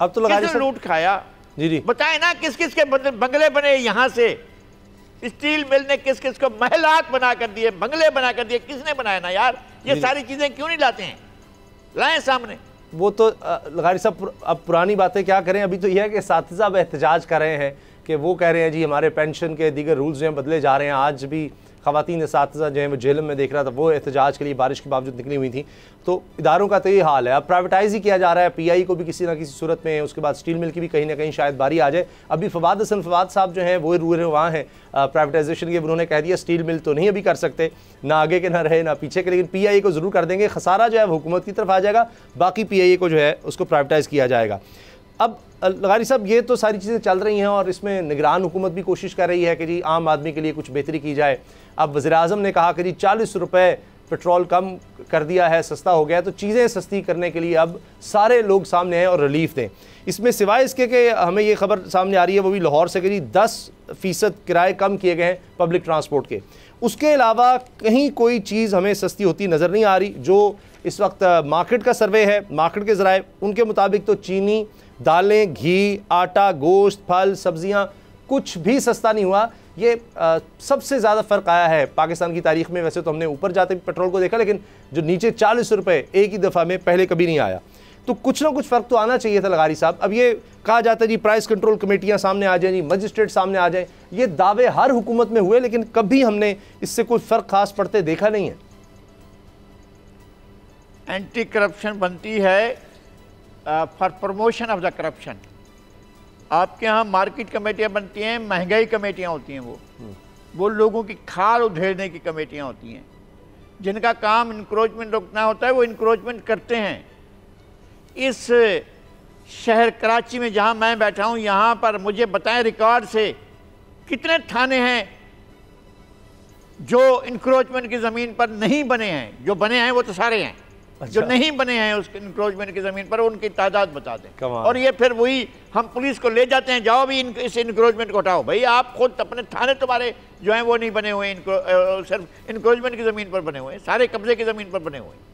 अब तो लगा लूट खाया जी बताए ना, किस किस के बंगले बने यहाँ से? स्टील मिल ने किस किस को महलात बना कर दिए, बंगले बना कर दिए, किसने बनाया ना यार? ये सारी चीजें क्यों नहीं लाते हैं? लाएं सामने। वो तो लगारी साहब अब पुरानी बातें क्या करें, अभी तो यह है कि साथीज़ा अब एहतजाज कर रहे हैं कि वो कह रहे हैं जी हमारे पेंशन के दीगर रूल्स जो हैं बदले जा रहे हैं। आज भी ख़वातीन साथीज़ा जो हैं वो जेल में देख रहा था, वो एहतजाज के लिए बारिश के बावजूद निकली हुई थी। तो इदारों का तो ये हाल है, अब प्राइवेटाइज ही किया जा रहा है, PI को भी किसी ना किसी सूरत में, उसके बाद स्टील मिल की भी कहीं ना कहीं शायद बारी आ जाए। अभी फवाद हसन फवाद साहब जो हैं वो रूर वहाँ हैं प्राइवेटाइजेशन के, उन्होंने कह दिया स्टील मिल तो नहीं अभी कर सकते, ना आगे के ना रहे ना पीछे के, लेकिन PI को ज़रूर कर देंगे। खसारा जो है वो हुकूमत की तरफ आ जाएगा, बाकी PI को जो है उसको प्राइवेटाइज़ किया जाएगा। अब लगारी साहब ये तो सारी चीज़ें चल रही हैं और इसमें निगरान हुकूमत भी कोशिश कर रही है कि जी आम आदमी के लिए कुछ बेहतरी की जाए। अब वज़ीर-ए-आज़म ने कहा कि जी 40 रुपये पेट्रोल कम कर दिया है, सस्ता हो गया, तो चीज़ें सस्ती करने के लिए अब सारे लोग सामने आए और रिलीफ दें। इसमें सिवाय इसके कि हमें ये खबर सामने आ रही है वो भी लाहौर से कि जी 10% किराए कम किए गए हैं पब्लिक ट्रांसपोर्ट के, उसके अलावा कहीं कोई चीज़ हमें सस्ती होती नज़र नहीं आ रही। जो इस वक्त मार्केट का सर्वे है, मार्केट के ज़राए, उनके मुताबिक तो चीनी, दालें, घी, आटा, गोश्त, फल, सब्जियां कुछ भी सस्ता नहीं हुआ। ये सबसे ज़्यादा फ़र्क आया है पाकिस्तान की तारीख में। वैसे तो हमने ऊपर जाते भी पेट्रोल को देखा, लेकिन जो नीचे 40 रुपये एक ही दफ़ा में पहले कभी नहीं आया। तो कुछ ना कुछ फ़र्क तो आना चाहिए था लगारी साहब। अब ये कहा जाता है जी प्राइस कंट्रोल कमेटियाँ सामने आ जाएँ, जी मजिस्ट्रेट सामने आ जाएँ, ये दावे हर हुकूमत में हुए, लेकिन कभी हमने इससे कोई फ़र्क खास पड़ते देखा नहीं है। एंटी करप्शन बनती है for promotion of the corruption. आपके यहाँ मार्केट कमेटियाँ बनती हैं, महंगाई कमेटियाँ होती हैं, वो लोगों की खाल उधेड़ने की कमेटियाँ होती हैं, जिनका काम इंक्रोचमेंट रोकना होता है, वो इंक्रोचमेंट करते हैं। इस शहर कराची में जहाँ मैं बैठा हूँ, यहाँ पर मुझे बताएं रिकॉर्ड से कितने थाने हैं जो इंक्रोचमेंट की ज़मीन पर नहीं बने हैं? जो बने हैं वो तो सारे हैं। अच्छा। जो नहीं बने हैं उस इंक्रोचमेंट की ज़मीन पर उनकी तादाद बता दें, और ये फिर वही हम पुलिस को ले जाते हैं, जाओ भी इस इंक्रोचमेंट को हटाओ। भाई आप खुद अपने थाने तुम्हारे जो हैं वो नहीं बने हुए, सिर्फ इंक्रोचमेंट की ज़मीन पर बने हुए हैं, सारे कब्जे की ज़मीन पर बने हुए हैं।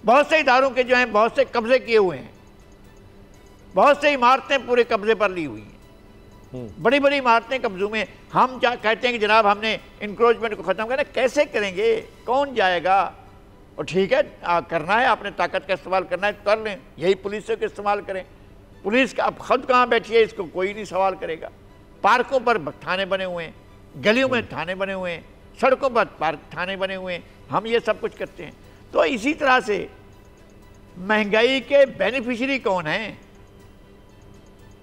बहुत से इदारों के जो हैं बहुत से कब्जे किए हुए हैं, बहुत से इमारतें पूरे कब्जे पर ली हुई हैं, बड़ी बड़ी इमारतें कब्जों में। हम क्या कहते हैं कि जनाब हमने इंक्रोचमेंट को ख़त्म करना, कैसे करेंगे? कौन जाएगा? और ठीक है करना है, आपने ताकत का इस्तेमाल करना है तो कर लें, यही पुलिस से इस्तेमाल करें। पुलिस का अब खुद कहाँ बैठी है, इसको कोई नहीं सवाल करेगा। पार्कों पर थाने बने हुए हैं, गलियों में थाने बने हुए हैं, सड़कों पर थाने बने हुए हैं, हम ये सब कुछ करते हैं। तो इसी तरह से महंगाई के बेनिफिशियरी कौन हैं?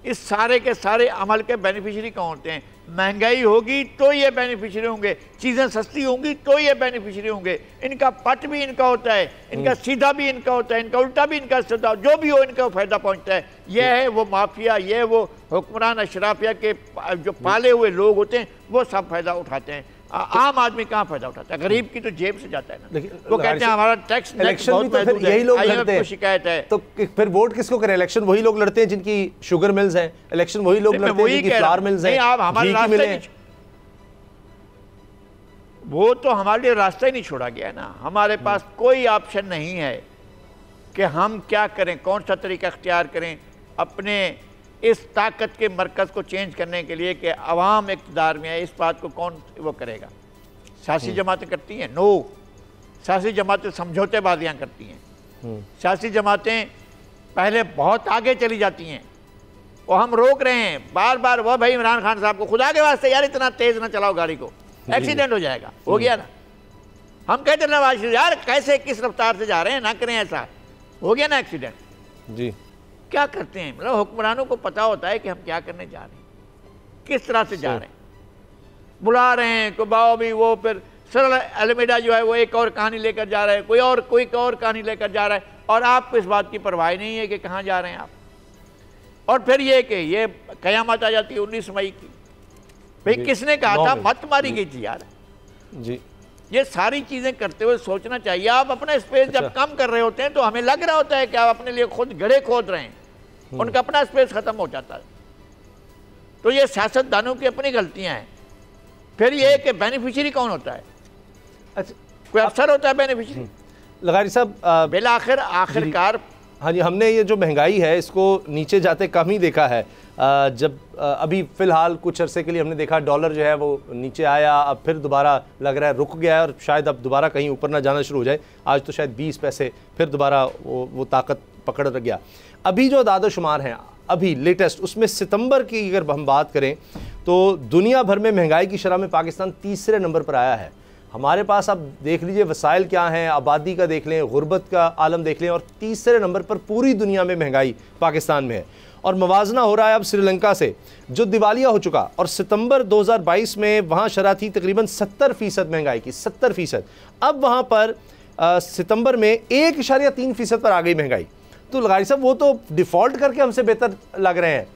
इस सारे के सारे अमल के बेनिफिशियरी कौन होते हैं? महंगाई होगी तो ये बेनिफिशियरी होंगे, चीज़ें सस्ती होंगी तो ये बेनिफिशियरी होंगे। इनका पट भी इनका होता है, इनका सीधा भी इनका होता है, इनका उल्टा भी इनका सीधा, जो भी हो इनका फ़ायदा पहुंचता है। यह है वो माफिया, ये है वो हुक्मरान अशराफिया के जो पाले हुए लोग होते हैं, वो सब फ़ायदा उठाते हैं। आम आदमी कहाँ फायदा उठाता है? गरीब की तो जेब से जाता है ना। वो कहते हैं हमारा टैक्स इलेक्शन भी तो फिर यही लोग लड़ते हैं, शिकायत है तो फिर वोट किसको करें? इलेक्शन वही लोग लड़ते हैं जिनकी शुगर मिल्स हैं, इलेक्शन वही लोग लड़ते हैं जिनकी फ्लावर मिल्स हैं, आप हमारे रास्ते वो तो हमारे लिए रास्ता ही नहीं छोड़ा गया है ना। हमारे पास कोई ऑप्शन नहीं है कि हम क्या करें, कौन सा तरीका अख्तियार करें अपने इस ताकत के मरकज़ को चेंज करने के लिए कि अवाम इक़्तिदार में है। इस बात को कौन वो करेगा? सियासी जमातें करती हैं? नो, सियासी जमातें समझौतेबाजियाँ करती हैं। सियासी जमातें पहले बहुत आगे चली जाती हैं और हम रोक रहे हैं बार बार। वह भाई इमरान खान साहब को खुदा के वास्ते यार इतना तेज़ ना चलाओ गाड़ी को, एक्सीडेंट हो जाएगा। हो गया ना, हम कहते नवाज यार कैसे किस रफ्तार से जा रहे हैं, ना करें ऐसा, हो गया ना एक्सीडेंट। जी क्या करते हैं? मतलब हुक्मरानों को पता होता है कि हम क्या करने जा रहे हैं, किस तरह से जा रहे हैं। बुला रहे हैं को बाओ भी, वो फिर सरल अलमेडा जो है वो एक और कहानी लेकर जा रहा है, कोई और कहानी लेकर जा रहा है, और आपको इस बात की परवाह नहीं है कि कहाँ जा रहे हैं आप। और फिर ये कि ये क़यामत आ जाती है 19 मई की। भाई किसने कहा था? मत मारी गई थी यार जी। ये सारी चीज़ें करते हुए सोचना चाहिए। आप अपना स्पेस जब कम कर रहे होते हैं तो हमें लग रहा होता है कि आप अपने लिए खुद गड्ढे खोद रहे हैं, उनका अपना स्पेस खत्म हो जाता है। तो ये सियासतदानों की अपनी गलतियां हैं। फिर ये कि बेनिफिशियरी कौन होता है? अच्छा, कोई अफसर होता है बेनिफिशियरी? लगारी साहब आखिरकार हाँ जी, हमने ये जो महंगाई है इसको नीचे जाते कम ही देखा है। जब अभी फ़िलहाल कुछ अरसे के लिए हमने देखा डॉलर जो है वो नीचे आया, अब फिर दोबारा लग रहा है रुक गया है और शायद अब दोबारा कहीं ऊपर ना जाना शुरू हो जाए। आज तो शायद 20 पैसे फिर दोबारा वो ताकत पकड़ रख गया। अभी जो दादो शुमार हैं अभी लेटेस्ट, उसमें सितंबर की अगर हम बात करें तो दुनिया भर में महंगाई की शरह में पाकिस्तान तीसरे नंबर पर आया है। हमारे पास आप देख लीजिए वसाइल क्या हैं, आबादी का देख लें, गुर्बत का आलम देख लें, और तीसरे नंबर पर पूरी दुनिया में महंगाई पाकिस्तान में है। और मवाजना हो रहा है अब श्रीलंका से जो दिवालिया हो चुका, और सितंबर 2022 में वहाँ शरह थी तकरीबन 70% महंगाई की, 70%। अब वहाँ पर सितंबर में 1.3% पर आ गई महंगाई। तो लगारी साहब वो तो डिफ़ॉल्ट करके हमसे बेहतर लग रहे हैं।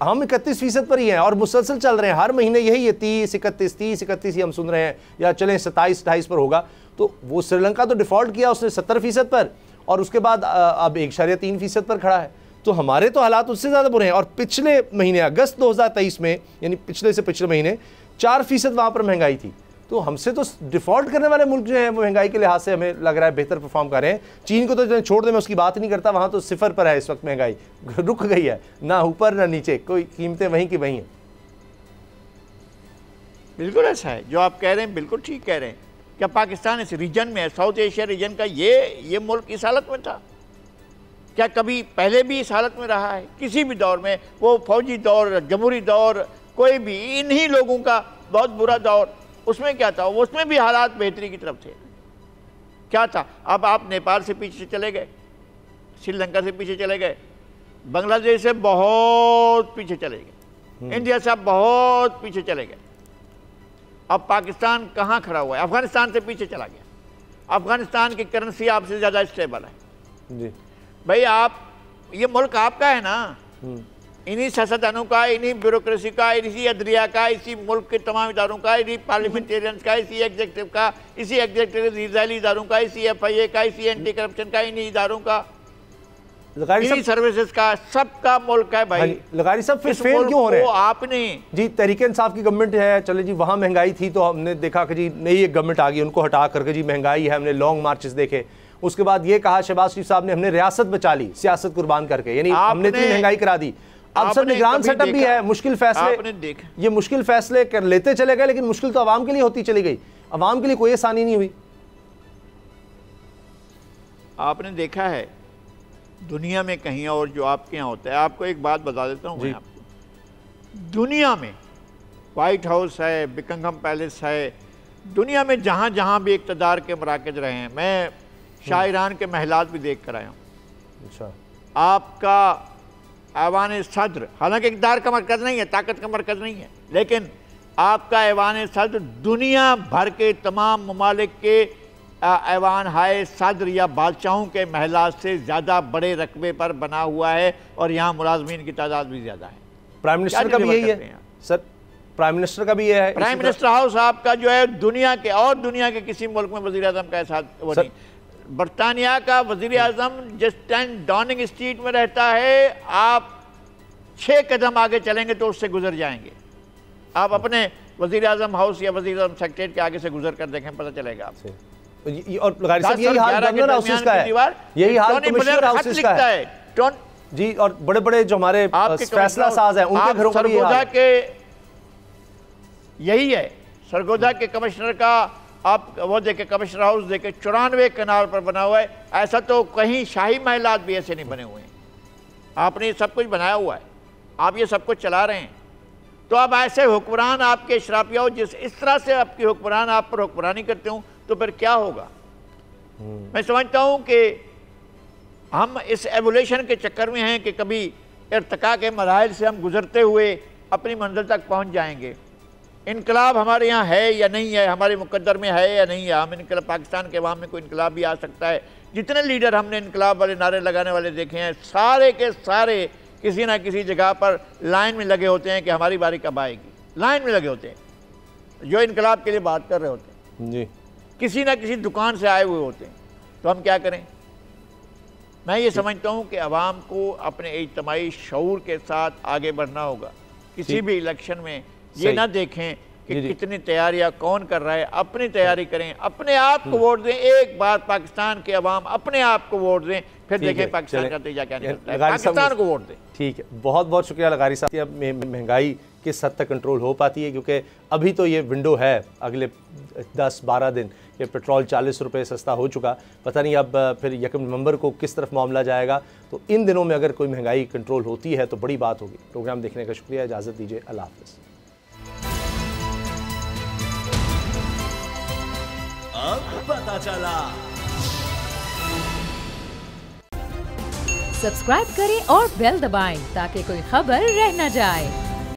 हम 31% पर ही हैं और मुसलसल चल रहे हैं, हर महीने यही है 30-31 ही हम सुन रहे हैं, या चलें 27-28 पर होगा। तो वो श्रीलंका तो डिफ़ॉल्ट किया उसने 70% पर, और उसके बाद अब 1.3% पर खड़ा है। तो हमारे तो हालात उससे ज़्यादा बुरे हैं। और पिछले महीने अगस्त 2023 में, यानी पिछले से पिछले महीने 4% वहाँ पर महंगाई थी। तो हमसे तो डिफ़ॉल्ट करने वाले मुल्क जो हैं वो महंगाई के लिहाज से हमें लग रहा है बेहतर परफॉर्म कर रहे हैं। चीन को तो छोड़ दें, मैं उसकी बात ही नहीं करता, वहाँ तो 0 पर है इस वक्त महंगाई, रुक गई है, ना ऊपर ना नीचे, कोई कीमतें वहीं की वहीं हैं। बिल्कुल ऐसा है जो आप कह रहे हैं, बिल्कुल ठीक कह रहे हैं। क्या पाकिस्तान इस रीजन में, साउथ एशिया रीजन का ये मुल्क इस हालत में था? क्या कभी पहले भी इस हालत में रहा है? किसी भी दौर में, वो फौजी दौर, जमहूरी दौर, कोई भी इन्हीं लोगों का बहुत बुरा दौर, उसमें क्या था? उसमें भी हालात बेहतरी की तरफ थे। क्या था? अब आप नेपाल से पीछे चले गए, श्रीलंका से पीछे चले गए, बांग्लादेश से बहुत पीछे चले गए, इंडिया से आप बहुत पीछे चले गए। अब पाकिस्तान कहाँ खड़ा हुआ है? अफगानिस्तान से पीछे चला गया। अफगानिस्तान की करेंसी आपसे ज़्यादा स्टेबल है। जी भाई आप, ये मुल्क आपका है ना, इन्हीं सियासतदानों का, इन्हीं ब्यूरोक्रेसी का, इसी अदलिया का, इसी मुल्क के तमाम इदारों का, इन्हीं पार्लियामेंटेरियंस का, इसी एग्जीक्यूटिव का, इसी एग्जीक्यूटिव इजरायली इदारों का, इसी FIA का, इसी एंटी करप्शन का, इन्हीं इदारों का, इन्हीं सर्विसेज का, सबका मुल्क है भाई। लगारी साहब फिर फेल क्यों हो रहे हैं? आपने जी तहरीक इंसाफ की गवर्नमेंट है, चले जी वहाँ महंगाई थी तो हमने देखा कि जी नई एक गवर्नमेंट आ गई, उनको हटा करके जी महंगाई है, हमने लॉन्ग मार्चेस देखे। उसके बाद ये कहा शहबाज शरीफ साहब ने हमने रियासत बचा ली सियासत कुर्बान करके, यानी हमने इतनी महंगाई करा दी। अब सर निगरान सेटअप भी है, मुश्किल फैसले, ये मुश्किल फैसले कर लेते चले गए, लेकिन मुश्किल तो आवाम के लिए होती चली गई, आवाम के लिए कोई आसानी नहीं हुई। आपने देखा है दुनिया में कहीं और जो आपके यहाँ होता है, आपको एक बात बता देता हूँ मैं आपको, दुनिया में वाइट हाउस है, बिकिंघम पैलेस है, दुनिया में जहाँ जहाँ भी इक़्तिदार के मराकज़ रहे हैं, मैं शाह ईरान के महलात भी देख कर आया हूँ। अच्छा, आपका ऐवान सद्र, हालांकि इक़्तिदार का मरकज़ नहीं है, ताकत का मरकज़ नहीं है, लेकिन आपका ऐवान सद्र दुनिया भर के तमाम ममालिक के ऐवान हाय सद्र या बादशाहों के महलात से ज़्यादा बड़े रकबे पर बना हुआ है, और यहाँ मुलाजमीन की तादाद भी ज़्यादा है। प्राइम मिनिस्टर का भी यही है सर, प्राइम मिनिस्टर का भी यह है। प्राइम मिनिस्टर हाउस आपका जो है दुनिया के किसी मुल्क में वज़ीर आज़म का ऐसा वो नहीं। बरतानिया का वज़ीर आज़म जिस टाइम डाउनिंग स्ट्रीट में रहता है, आप 6 कदम आगे चलेंगे तो उससे गुजर जाएंगे। आप अपने वज़ीर आज़म हाउस या वज़ीर आज़म सेक्रेटरीट के आगे से गुजर कर देखें, पता चलेगा आपसे। और लगारी साहब यही हाल गवर्नर हाउसेस का है, यही हाल कमिश्नर हाउसेस का है जी, और बड़े बड़े जो हमारे फैसला साज हैं उनके घरों का भी यही है। सरगोधा के कमिश्नर का आप वो देखे, कमिश्नर हाउस देखे 94 कनाल पर बना हुआ है। ऐसा तो कहीं शाही महलात भी ऐसे नहीं बने हुए हैं। आपने ये सब कुछ बनाया हुआ है, आप ये सब कुछ चला रहे हैं। तो अब ऐसे हुक्मरान आपके शराफिया हो, जिस इस तरह से आपके हुक्मरान आप पर हुक्मरानी करते हो, तो फिर क्या होगा। मैं समझता हूं कि हम इस एवोल्यूशन के चक्कर में हैं कि कभी इर्तिका के मराहिल से हम गुजरते हुए अपनी मंजिल तक पहुंच जाएंगे। इनकलाब हमारे यहाँ है या नहीं है, हमारे मुकद्दर में है या नहीं है। हम इनकलाब, पाकिस्तान के अवाम में कोई इनकलाब भी आ सकता है। जितने लीडर हमने इनकलाब वाले नारे लगाने वाले देखे हैं, सारे के सारे किसी ना किसी जगह पर लाइन में लगे होते हैं कि हमारी बारी कब आएगी। लाइन में लगे होते हैं जो इनकलाब के लिए बात कर रहे होते हैं जी, किसी ना किसी दुकान से आए हुए होते हैं। तो हम क्या करें। मैं ये समझता हूँ कि अवाम को अपने इज्तिमाई शऊर के साथ आगे बढ़ना होगा। किसी भी इलेक्शन में ये ना देखें कि कितनी तैयारियां कौन कर रहा है, अपनी तैयारी करें, अपने आप को वोट दें। एक बार पाकिस्तान के अवाम अपने आप को वोट दें, फिर देखें पाकिस्तान का नतीजा क्या निकलता है। पाकिस्तान को वोट दें। ठीक है, बहुत बहुत शुक्रिया लगारी साहब। अब महंगाई किस हद तक कंट्रोल हो पाती है, क्योंकि अभी तो ये विंडो है अगले 10-12 दिन कि पेट्रोल 40 रुपये सस्ता हो चुका, पता नहीं अब फिर 1 नवंबर को किस तरफ मामला जाएगा। तो इन दिनों में अगर कोई महंगाई कंट्रोल होती है तो बड़ी बात होगी। प्रोग्राम देखने का शुक्रिया, इजाज़त दीजिए, अल्लाह हाफ़िज़। अब पता चला। सब्सक्राइब करें और बेल दबाएं ताकि कोई खबर रह न जाए।